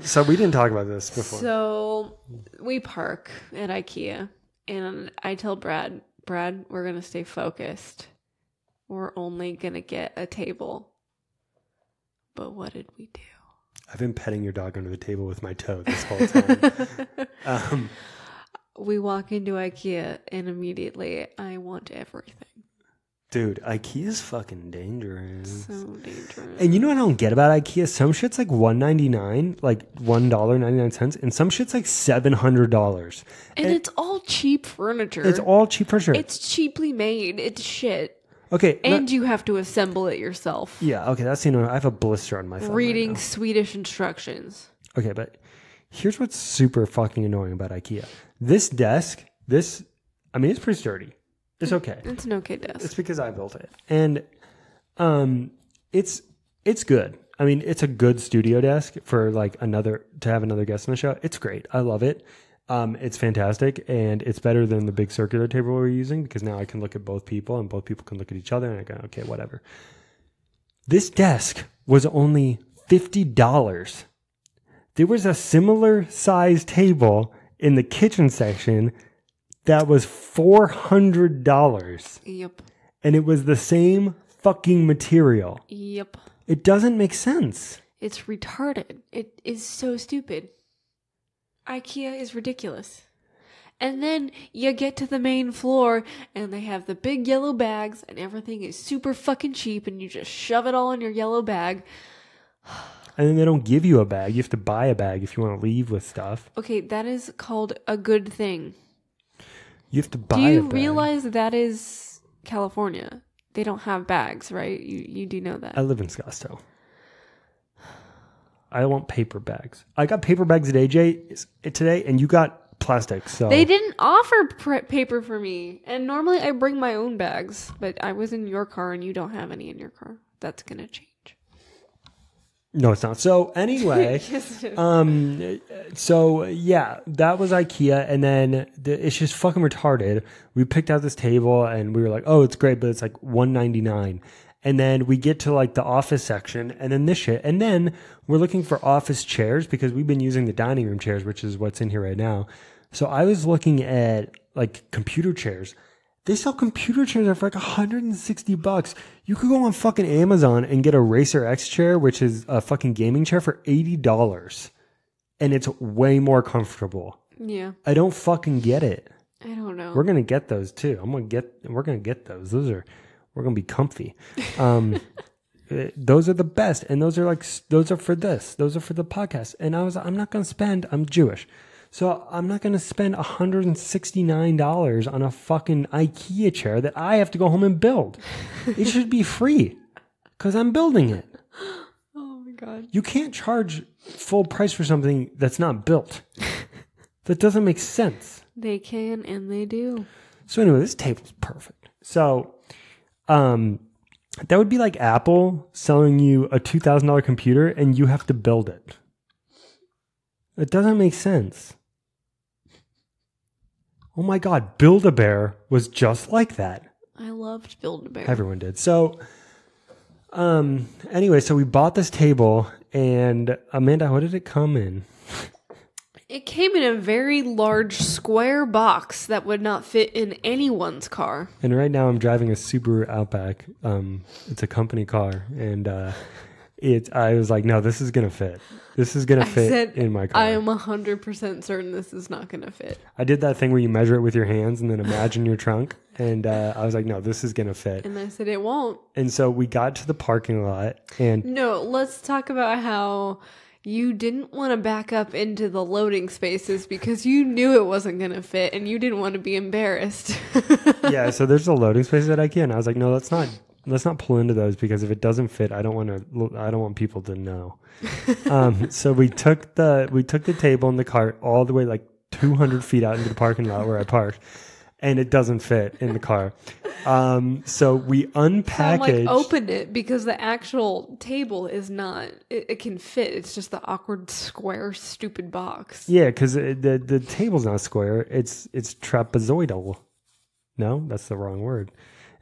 So we didn't talk about this before. So we park at IKEA, and I tell Brad, we're going to stay focused. We're only going to get a table. But what did we do? I've been petting your dog under the table with my toe this whole time. We walk into IKEA, and immediately I want everything. Dude, IKEA is fucking dangerous. So dangerous. And you know what I don't get about IKEA? Some shit's like $1.99, like $1.99, and some shit's like $700. And it's all cheap furniture. It's all cheap furniture. It's cheaply made. It's shit. Okay. And you have to assemble it yourself. Yeah, okay, that's, I have a blister on my thumb. Reading right now. Swedish instructions. Okay, but here's what's super fucking annoying about IKEA. This desk, it's pretty sturdy. It's okay. It's an okay desk. It's because I built it. And it's good. I mean, it's a good studio desk for to have another guest on the show. It's great. I love it. It's fantastic, and it's better than the big circular table we're using because now I can look at both people and both people can look at each other and I go, okay, whatever. This desk was only $50. There was a similar size table in the kitchen section that was $400. Yep. And it was the same fucking material. Yep. It doesn't make sense. It's retarded. It is so stupid. IKEA is ridiculous. And then you get to the main floor and they have the big yellow bags and everything is super fucking cheap and you just shove it all in your yellow bag. And then they don't give you a bag. You have to buy a bag if you want to leave with stuff. Okay, that is called a good thing. You have to buy a bag. Do you realize that is California? They don't have bags, right? You do know that. I live in Scottsdale. I want paper bags. I got paper bags at AJ today, and you got plastic. So they didn't offer paper for me. And normally I bring my own bags, but I was in your car and you don't have any in your car. That's going to change. No, it's not. So anyway, Yes, it is. So yeah, that was IKEA, and then it's just fucking retarded. We picked out this table, and we were like, "Oh, it's great," but it's like $199. And then we get to like the office section, and then this shit, and then we're looking for office chairs because we've been using the dining room chairs, which is what's in here right now. So I was looking at like computer chairs. They sell computer chairs for like $160. You could go on fucking Amazon and get a Racer X chair, which is a fucking gaming chair, for $80. And it's way more comfortable. Yeah. I don't fucking get it. I don't know. We're going to get those too. We're going to get those. We're going to be comfy. those are the best. And those are those are for this. Those are for the podcast. And I was like, I'm not going to spend, I'm Jewish. So I'm not going to spend $169 on a fucking IKEA chair that I have to go home and build. It should be free because I'm building it. Oh my God. You can't charge full price for something that's not built. That doesn't make sense. They can and they do. So anyway, this table's perfect. So that would be like Apple selling you a $2,000 computer and you have to build it. It doesn't make sense. Oh my God, Build-A-Bear was just like that. I loved Build-A-Bear. Everyone did. So, anyway, so we bought this table, and Amanda, what did it come in? It came in a very large square box that would not fit in anyone's car. And right now I'm driving a Subaru Outback. It's a company car, and I was like, no, this is gonna fit. This is gonna fit in my car. I am 100% certain this is not gonna fit. I did that thing where you measure it with your hands and then imagine your trunk, and I was like, no, this is gonna fit. And I said it won't. And so we got to the parking lot, and no, let's talk about how you didn't want to back up into the loading spaces because you knew it wasn't gonna fit, and you didn't want to be embarrassed. Yeah, so there's a loading space at IKEA, and I was like, no, let's not pull into those because if it doesn't fit, I don't want people to know. So we took the table and the cart all the way like 200 feet out into the parking lot where I parked, and it doesn't fit in the car. So we unpackaged. So I'm like, opened it because the actual table is not. It can fit. It's just the awkward square, stupid box. Yeah, because the table's not square. It's trapezoidal. No, that's the wrong word.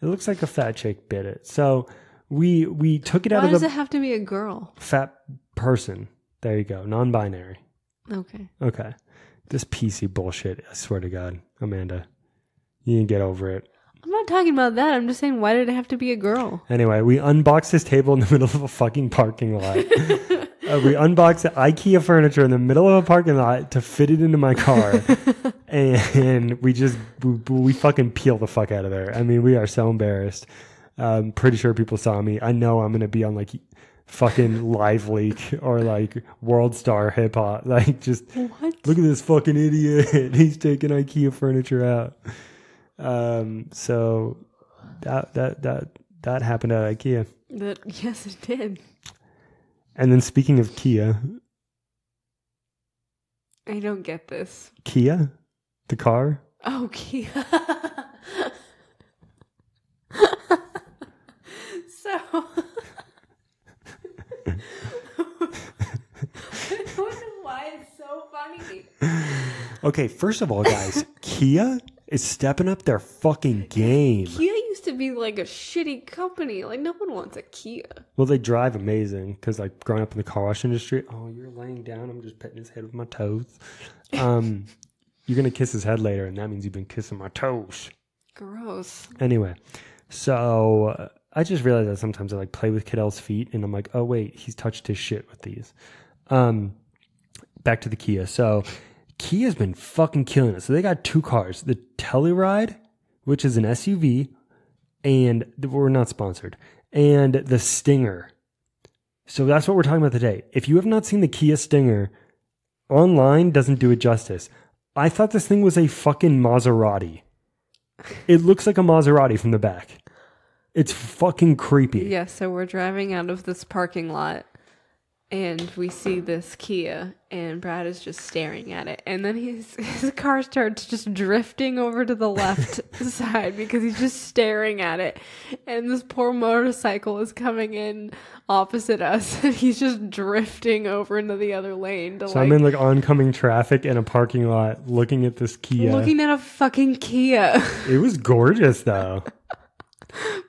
It looks like a fat chick bit it. So we took it out of the... Why does it have to be a girl? Fat person. There you go. Non-binary. Okay. This PC bullshit, I swear to God. Amanda, you can get over it. I'm not talking about that. I'm just saying, why did it have to be a girl? Anyway, we unboxed this table in the middle of a fucking parking lot. We unboxed the IKEA furniture in the middle of a parking lot to fit it into my car. And we fucking peel the fuck out of there. I mean, we are so embarrassed. Pretty sure people saw me. I know I'm going to be on like fucking Live Leak or like World Star Hip Hop. Like just what? Look at this fucking idiot. He's taking IKEA furniture out. So that happened at IKEA. Yes, it did. And then speaking of Kia. I don't get this. Kia? The car? Oh, Kia. So, I don't know why it's so funny. Okay, first of all, guys, Kia is stepping up their fucking game. Kia used to be like a shitty company. Like, no one wants a Kia. Well, they drive amazing because, like, growing up in the car wash industry, oh, you're laying down. I'm just petting his head with my toes. You're going to kiss his head later, and that means you've been kissing my toes. Gross. Anyway, so I just realized that sometimes I, like, play with Cadell's feet, and I'm like, oh, wait, he's touched his shit with these. Back to the Kia. So Kia's been fucking killing it. So they got two cars. The Telluride, which is an SUV, and we're not sponsored, and the Stinger. So that's what we're talking about today. If you have not seen the Kia Stinger, online doesn't do it justice. I thought this thing was a fucking Maserati. It looks like a Maserati from the back. It's fucking creepy. Yeah, so we're driving out of this parking lot, and we see this Kia, and Brad is just staring at it. And then his car starts just drifting over to the left side because he's just staring at it. And this poor motorcycle is coming in opposite us, and he's just drifting over into the other lane. So I'm in like oncoming traffic in a parking lot looking at this Kia. Looking at a fucking Kia. It was gorgeous, though.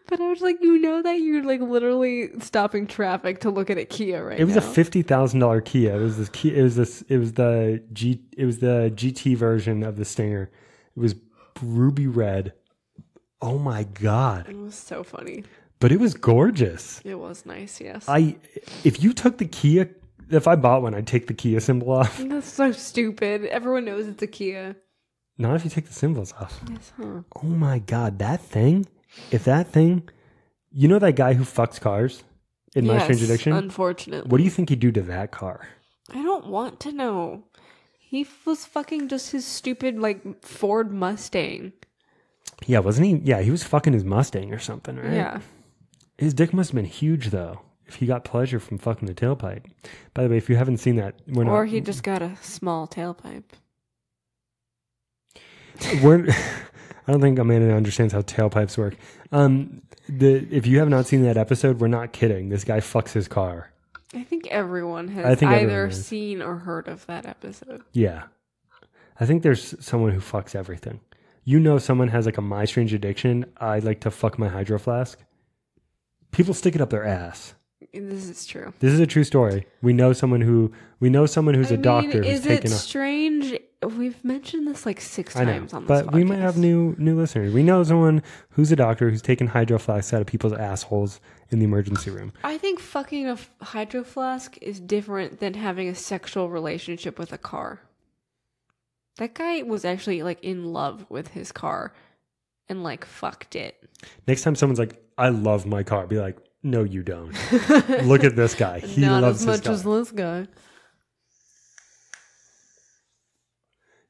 But I was like, you know that you're like literally stopping traffic to look at a Kia right now. It was a $50,000 Kia. It was this Kia. It was the GT version of the Stinger. It was ruby red. Oh my God. It was so funny. But it was gorgeous. It was nice, yes. If you took the Kia, if I bought one, I'd take the Kia symbol off. That's so stupid. Everyone knows it's a Kia. Not if you take the symbols off. Yes, huh? Oh my God, that thing. If that thing, you know that guy who fucks cars in My Strange Addiction? Unfortunately. What do you think he'd do to that car? I don't want to know. He was fucking just his stupid, like, Ford Mustang. Yeah, wasn't he? Yeah, he was fucking his Mustang or something, right? Yeah. His dick must have been huge, though, if he got pleasure from fucking the tailpipe. By the way, if you haven't seen that... Or he just got a small tailpipe. I don't think Amanda understands how tailpipes work. If you have not seen that episode, we're not kidding. This guy fucks his car. I think everyone has either seen or heard of that episode. Yeah. I think there's someone who fucks everything. You know someone has like a My Strange Addiction. I like to fuck my hydro flask. People stick it up their ass. This is true. This is a true story. We know someone who's a doctor who's taken. Is it strange? We've mentioned this like 6 times on this but podcast. We might have new listeners. We know someone who's a doctor who's taken hydro flasks out of people's assholes in the emergency room. I think fucking a hydro flask is different than having a sexual relationship with a car. That guy was actually like in love with his car and like fucked it. Next time someone's like, "I love my car," be like, "No, you don't." Look at this guy. He Not loves as much his car. as this guy.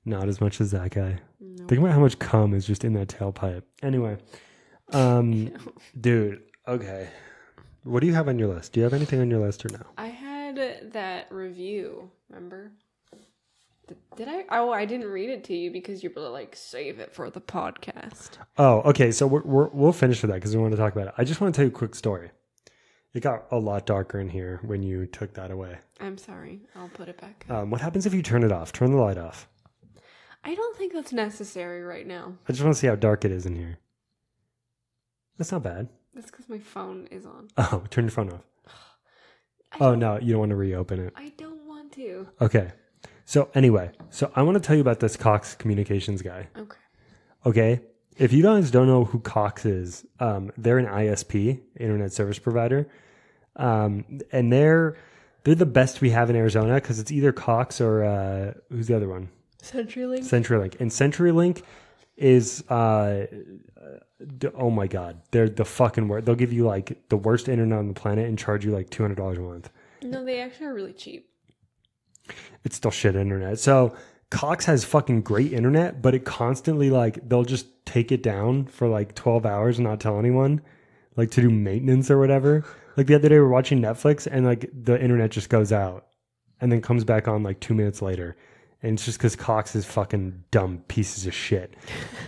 Not as much as that guy. No. Think about how much cum is just in that tailpipe. Anyway, dude. Okay, what do you have on your list? Do you have anything on your list or no? I had that review. Remember? Did I? Oh, I didn't read it to you because you were like, save it for the podcast. Oh, okay. So we'll finish with that because we want to talk about it. I just want to tell you a quick story. It got a lot darker in here when you took that away. I'm sorry. I'll put it back. What happens if you turn it off? Turn the light off. I don't think that's necessary right now. I just want to see how dark it is in here. That's not bad. That's because my phone is on. Oh, turn your phone off. Oh, no, you don't want to reopen it. I don't want to. Okay. So anyway, I want to tell you about this Cox Communications guy. Okay. If you guys don't know who Cox is, they're an ISP, Internet Service Provider. And they're the best we have in Arizona because it's either Cox or who's the other one? CenturyLink. And CenturyLink is oh my god, they're the fucking worst. They'll give you like the worst internet on the planet and charge you like $200 a month. No, they actually are really cheap. It's still shit internet. So Cox has fucking great internet, but it constantly like they'll just take it down for like 12 hours and not tell anyone, like to do maintenance or whatever. Like the other day we were watching Netflix and like the internet just goes out and then comes back on like 2 minutes later. And it's just because Cox is fucking dumb pieces of shit.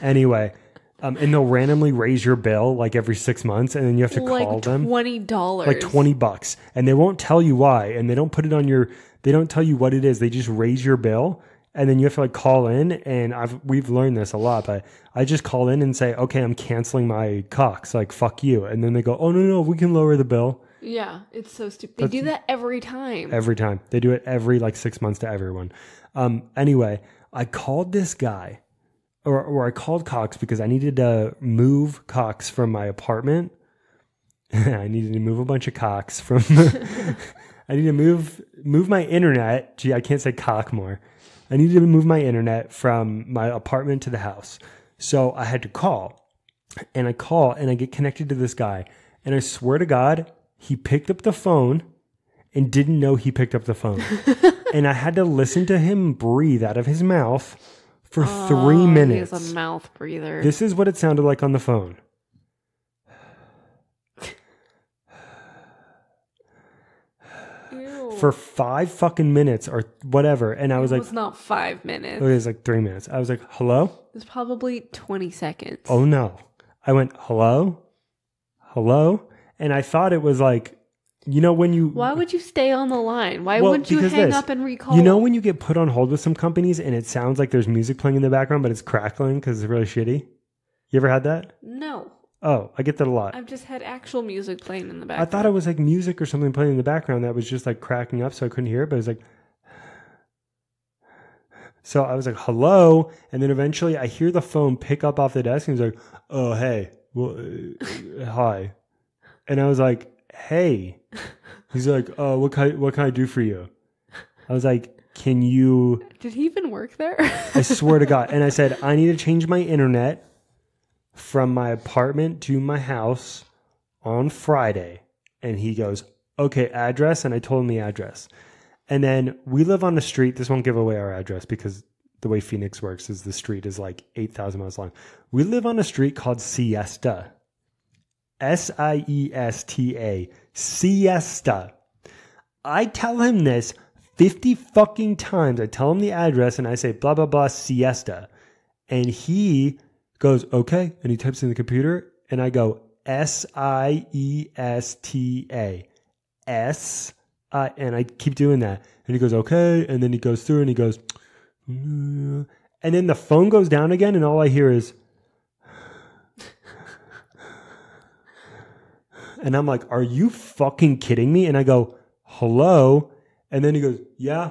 Anyway, and they'll randomly raise your bill like every 6 months and then you have to call them. $20. Like $20. And they won't tell you why. And they don't put it on your, they don't tell you what it is. They just raise your bill. And then you have to like call in. And we've learned this a lot. But I just call in and say, okay, I'm canceling my Cox. Like, fuck you. And then they go, oh, no, we can lower the bill. Yeah, it's so stupid. They do that every time. Every time. They do it every like 6 months to everyone. Anyway, I called this guy, or I called Cox because I needed to move Cox from my apartment. I needed to move a bunch of Cox from. I need to move my internet. Gee, I can't say cock more. I needed to move my internet from my apartment to the house. So I had to call, and I get connected to this guy, and I swear to God, he picked up the phone and didn't know he picked up the phone. And I had to listen to him breathe out of his mouth for 3 minutes. He's a mouth breather. This is what it sounded like on the phone. Ew. For 5 fucking minutes or whatever. And I was like... It was not 5 minutes. It was like 3 minutes. I was like, hello? It was probably 20 seconds. Oh no. I went, hello? Hello? And I thought it was like... You know when you... Why would you stay on the line? Why wouldn't you hang up and recall? You know when you get put on hold with some companies and it sounds like there's music playing in the background, but it's crackling because it's really shitty? You ever had that? No. Oh, I get that a lot. I've just had actual music playing in the background. I thought it was like music or something playing in the background that was just like cracking up so I couldn't hear it, but it was like... So I was like, hello? And then eventually I hear the phone pick up off the desk and he's like, oh, hey. Well, hi. And I was like... Hey, he's like, oh, what can I do for you? I was like, can you... Did he even work there? I swear to God. And I said, I need to change my internet from my apartment to my house on Friday. And he goes, okay, address. And I told him the address. And then we live on a street. This won't give away our address because the way Phoenix works is the street is like 8,000 miles long. We live on a street called Siesta. Siesta. Siesta. I tell him this 50 fucking times. I tell him the address and I say blah, blah, blah, Siesta. And he goes, okay. And he types in the computer and I go, Siesta. And I keep doing that. And he goes, okay. And then he goes through and he goes, and then the phone goes down again. And all I hear is, and I'm like, are you fucking kidding me? And I go, hello. And then he goes, yeah.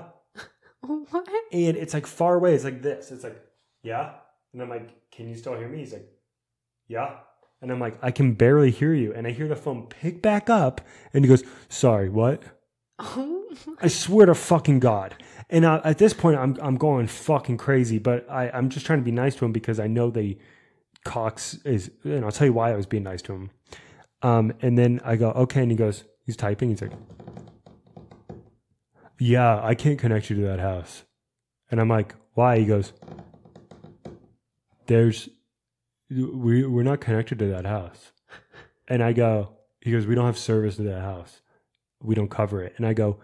What? And it's like far away. It's like this. It's like, yeah. And I'm like, can you still hear me? He's like, yeah. And I'm like, I can barely hear you. And I hear the phone pick back up. And he goes, sorry, what? Oh, I swear to fucking God. And at this point, I'm going fucking crazy. But I'm just trying to be nice to him because I know Cox is, and I'll tell you why I was being nice to him. And then I go, okay. And he goes, he's typing. He's like, yeah, I can't connect you to that house. And I'm like, why? He goes, we're not connected to that house. And he goes, we don't have service to that house. We don't cover it. And I go,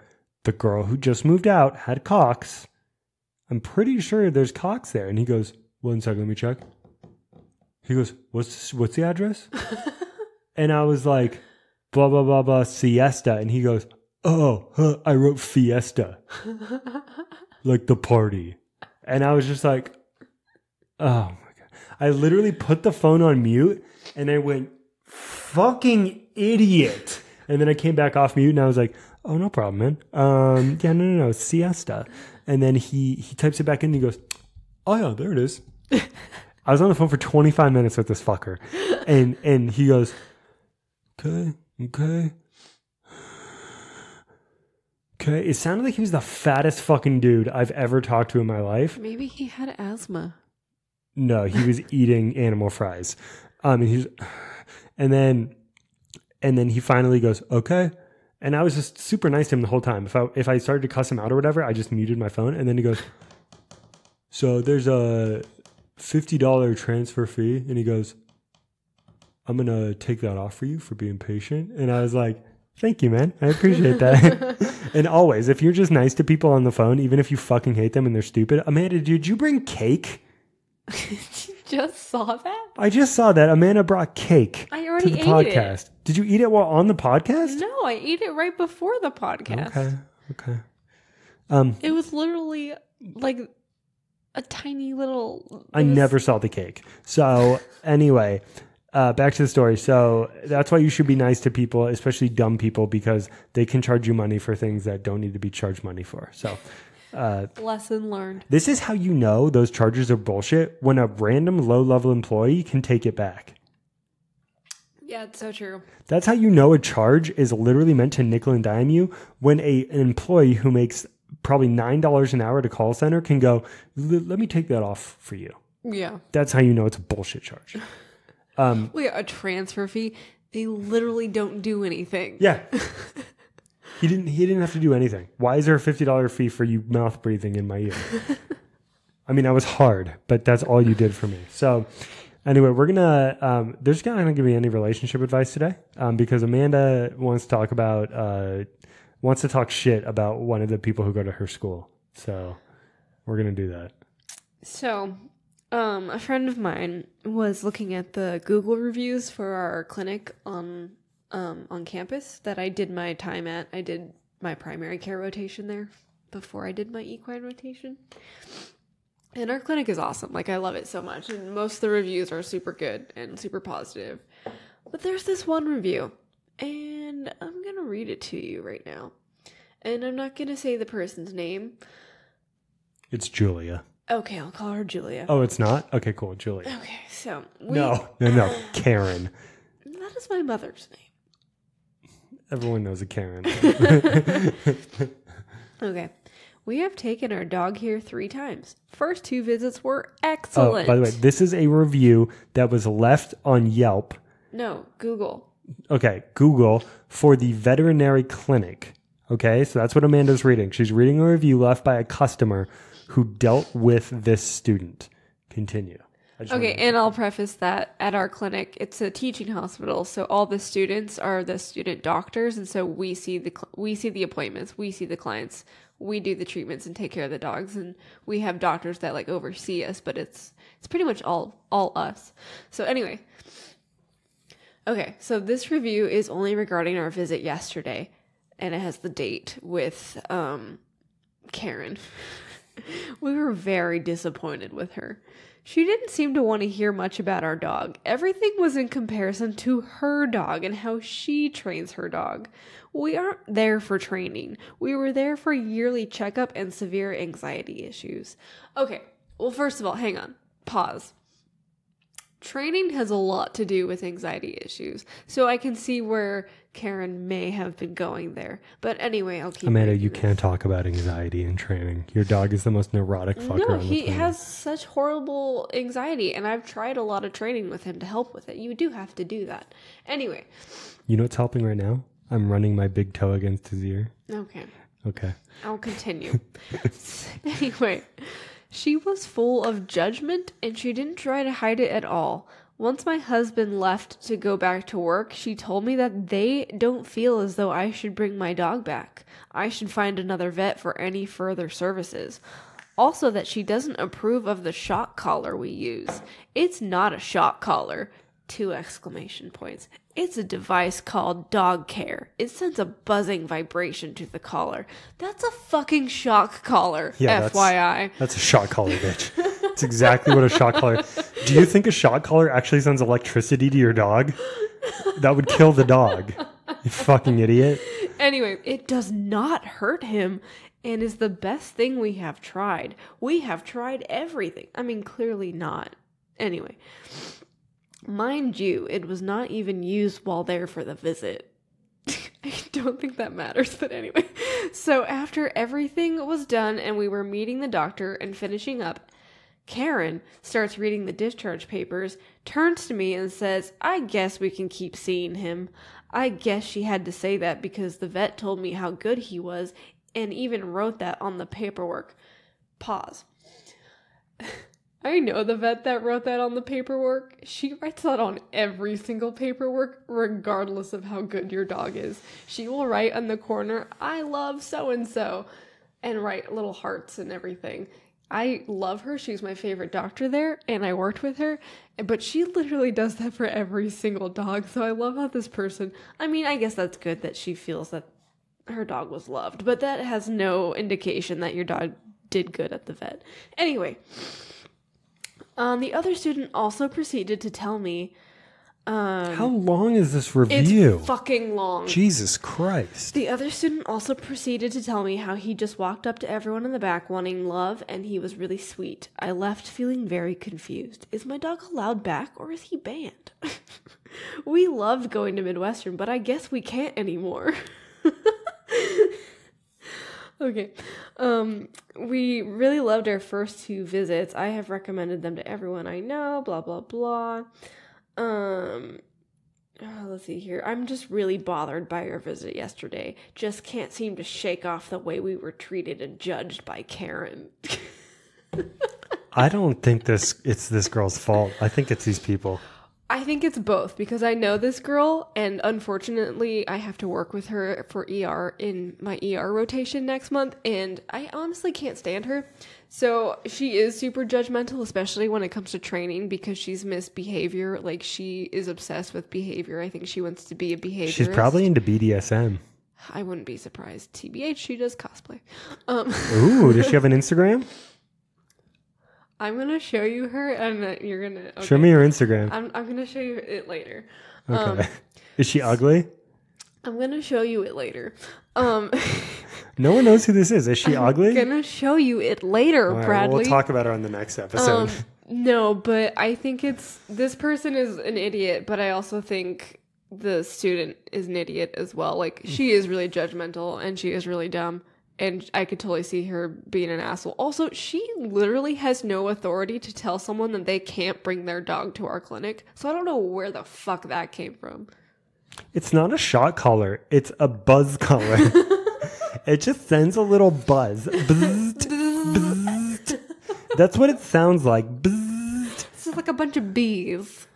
the girl who just moved out had Cox. I'm pretty sure there's Cox there. And he goes, 1 second, let me check. He goes, what's the address? And I was like, blah, blah, blah, blah, Siesta. And he goes, oh, I wrote Fiesta. Like the party. And I was just like, oh my God. I literally put the phone on mute and I went, fucking idiot. And then I came back off mute and I was like, oh, no problem, man. Yeah, no, Siesta. And then he types it back in and he goes, oh yeah, there it is. I was on the phone for 25 minutes with this fucker. And he goes, okay. It sounded like he was the fattest fucking dude I've ever talked to in my life. maybe he had asthma. No, he was eating animal fries. And then he finally goes, okay. And I was just super nice to him the whole time. If I started to cuss him out or whatever, I just muted my phone. And then he goes, so there's a $50 transfer fee. And he goes, I'm going to take that off for you for being patient. And I was like, thank you, man. I appreciate that. And always, if you're just nice to people on the phone, even if you fucking hate them and they're stupid. Amanda, did you bring cake? You just saw that? I just saw that. Amanda brought cake I already to the ate podcast. it. Did you eat it while on the podcast? No, I ate it right before the podcast. Okay. It was literally like a tiny little... I never saw the cake. So anyway, back to the story. So that's why you should be nice to people, especially dumb people, because they can charge you money for things that don't need to be charged money for. So... lesson learned. This is how you know those charges are bullshit when a random low-level employee can take it back. Yeah, it's so true. That's how you know a charge is literally meant to nickel and dime you when an employee who makes probably $9 an hour at a call center can go, let me take that off for you. Yeah. That's how you know it's a bullshit charge. Wait, a transfer fee? They literally don't do anything. Yeah. He didn't have to do anything. Why is there a $50 fee for you mouth breathing in my ear? I mean, I was hard, but that's all you did for me. So anyway, we're going to, there's not going to be any relationship advice today because Amanda wants to talk shit about one of the people who go to her school. So we're going to do that. So, a friend of mine was looking at the Google reviews for our clinic on campus that I did my time at. I did my primary care rotation there before I did my equine rotation. And our clinic is awesome. Like, I love it so much. And most of the reviews are super good and super positive. But there's this one review, and I'm going to read it to you right now. And I'm not going to say the person's name. It's Julia. Okay, I'll call her Julia. Oh, it's not? Okay, cool. Julia. Okay, so... No. Karen. That is my mother's name. Everyone knows a Karen. Okay. We have taken our dog here 3 times. First 2 visits were excellent. Oh, by the way, this is a review that was left on Yelp. No, Google. Okay, Google for the veterinary clinic. Okay, so that's what Amanda's reading. She's reading a review left by a customer who dealt with this student. Continue. Okay, and I'll preface that at our clinic, it's a teaching hospital, so all the students are the student doctors, and so we see the appointments, we see the clients, we do the treatments and take care of the dogs, and we have doctors that like oversee us, but it's pretty much all us. So anyway, okay, so this review is only regarding our visit yesterday, and it has the date with Karen. We were very disappointed with her. She didn't seem to want to hear much about our dog. Everything was in comparison to her dog and how she trains her dog. We aren't there for training. We were there for yearly checkup and severe anxiety issues. Okay, well, first of all, hang on. Pause. Training has a lot to do with anxiety issues, so I can see where Karen may have been going there. But anyway, I'll keep Amanda, you can't talk about anxiety in training. Your dog is the most neurotic fucker on the planet. No, he has such horrible anxiety, and I've tried a lot of training with him to help with it. You do have to do that. Anyway. You know what's helping right now? I'm running my big toe against his ear. Okay. I'll continue. Anyway. She was full of judgment, and she didn't try to hide it at all. Once my husband left to go back to work, she told me that they don't feel as though I should bring my dog back. I should find another vet for any further services. Also that she doesn't approve of the shock collar we use. It's not a shock collar. 2 exclamation points. It's a device called Dog Care. It sends a buzzing vibration to the collar. That's a fucking shock collar, yeah, FYI. That's a shock collar, bitch. That's exactly what a shock collar. Do you think a shock collar actually sends electricity to your dog? That would kill the dog. You fucking idiot. Anyway, it does not hurt him and is the best thing we have tried. We have tried everything. I mean, clearly not. Anyway. Mind you, it was not even used while there for the visit. I don't think that matters, but anyway. So after everything was done and we were meeting the doctor and finishing up, Karen starts reading the discharge papers, turns to me and says, I guess we can keep seeing him. I guess she had to say that because the vet told me how good he was and even wrote that on the paperwork. Pause. I know the vet that wrote that on the paperwork. She writes that on every single paperwork, regardless of how good your dog is. She will write on the corner, I love so-and-so, and write little hearts and everything. I love her. She's my favorite doctor there, and I worked with her, but she literally does that for every single dog, so I love how this person, I mean, I guess that's good that she feels that her dog was loved, but that has no indication that your dog did good at the vet. Anyway. The other student also proceeded to tell me... how long is this review? It's fucking long. Jesus Christ. The other student also proceeded to tell me how he just walked up to everyone in the back wanting love, and he was really sweet. I left feeling very confused. Is my dog allowed back, or is he banned? We loved going to Midwestern, but I guess we can't anymore. Okay. We really loved our first 2 visits. I have recommended them to everyone I know, blah, blah, blah. Let's see here. I'm just really bothered by our visit yesterday. Just can't seem to shake off the way we were treated and judged by Karen. I don't think it's this girl's fault. I think it's these people. I think it's both because I know this girl and unfortunately I have to work with her for ER in my ER rotation next month and I honestly can't stand her. So she is super judgmental, especially when it comes to training because she's misbehavior. Like she is obsessed with behavior. I think she wants to be a behaviorist. She's probably into BDSM. I wouldn't be surprised. TBH, she does cosplay. Ooh, does she have an Instagram? I'm going to show you her and you're going to... Okay. Show me her Instagram. I'm going to show you it later. Okay. Is she ugly? I'm going to show you it later. No one knows who this is. Is she ugly? I'm going to show you it later, All right, Bradley. well, we'll talk about her on the next episode. No, but I think this person is an idiot, but I also think the student is an idiot as well. Like, she is really judgmental and she is really dumb. And I could totally see her being an asshole. Also, she literally has no authority to tell someone that they can't bring their dog to our clinic. So I don't know where the fuck that came from. It's not a shot collar. It's a buzz collar. It just sends a little buzz. Bzzzt, bzzzt. That's what it sounds like. Bzzzt. This is like a bunch of bees.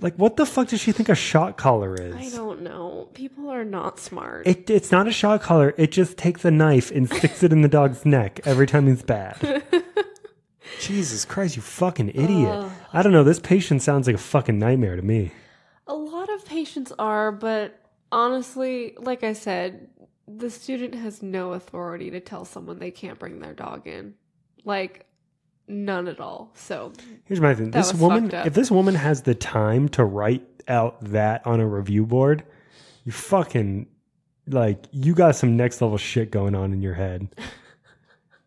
Like, what the fuck does she think a shot collar is? I don't know. People are not smart. It's not a shot collar. It just takes a knife and sticks it in the dog's neck every time he's bad. Jesus Christ, you fucking idiot. I don't know. This patient sounds like a fucking nightmare to me. A lot of patients are, but honestly, like I said, the student has no authority to tell someone they can't bring their dog in. Like, none at all. So here's my thing. This woman, if this woman has the time to write out that on a review board, you fucking, like, you got some next level shit going on in your head.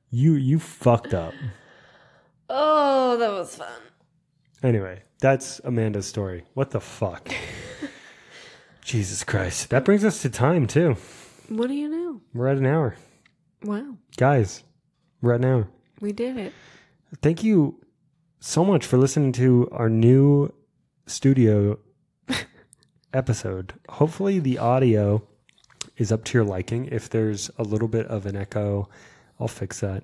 You fucked up. Oh, that was fun. Anyway, that's Amanda's story. What the fuck? Jesus Christ. That brings us to time, too. What do you know? We're at an hour. Wow. Guys, we're at an hour. We did it. Thank you so much for listening to our new studio episode. Hopefully the audio is up to your liking. If there's a little bit of an echo, I'll fix that.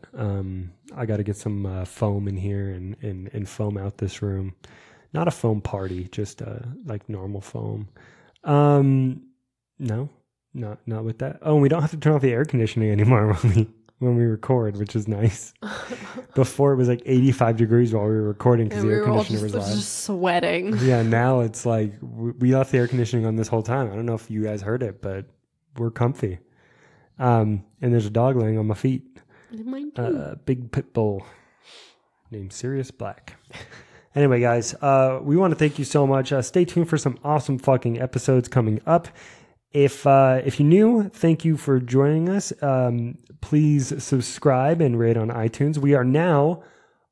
I got to get some foam in here and foam out this room. Not a foam party, just like normal foam. No, not with that. Oh, and we don't have to turn off the air conditioning anymore when we record, which is nice. Before it was like 85 degrees while we were recording because the air conditioner was on. Just sweating. Yeah, now it's like we left the air conditioning on this whole time. I don't know if you guys heard it, but we're comfy. And there's a dog laying on my feet. A big pit bull named Sirius Black. Anyway, guys, we want to thank you so much. Stay tuned for some awesome fucking episodes coming up. If you're new, thank you for joining us. Please subscribe and rate on iTunes. We are now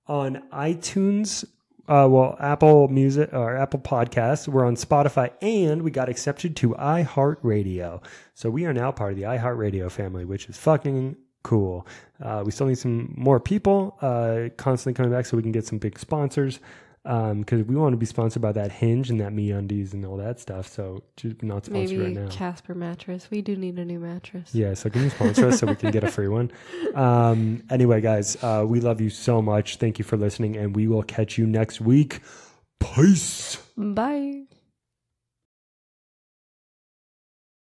on iTunes, Apple Music or Apple Podcasts. We're on Spotify, and we got accepted to iHeartRadio. So we are now part of the iHeartRadio family, which is fucking cool. We still need some more people constantly coming back so we can get some big sponsors. Because we want to be sponsored by that Hinge and that MeUndies and all that stuff. So just not sponsored right now. Maybe Casper mattress. We do need a new mattress. Yeah, so can you sponsor us so we can get a free one? Anyway, guys, we love you so much. Thank you for listening, and we will catch you next week. Peace. Bye.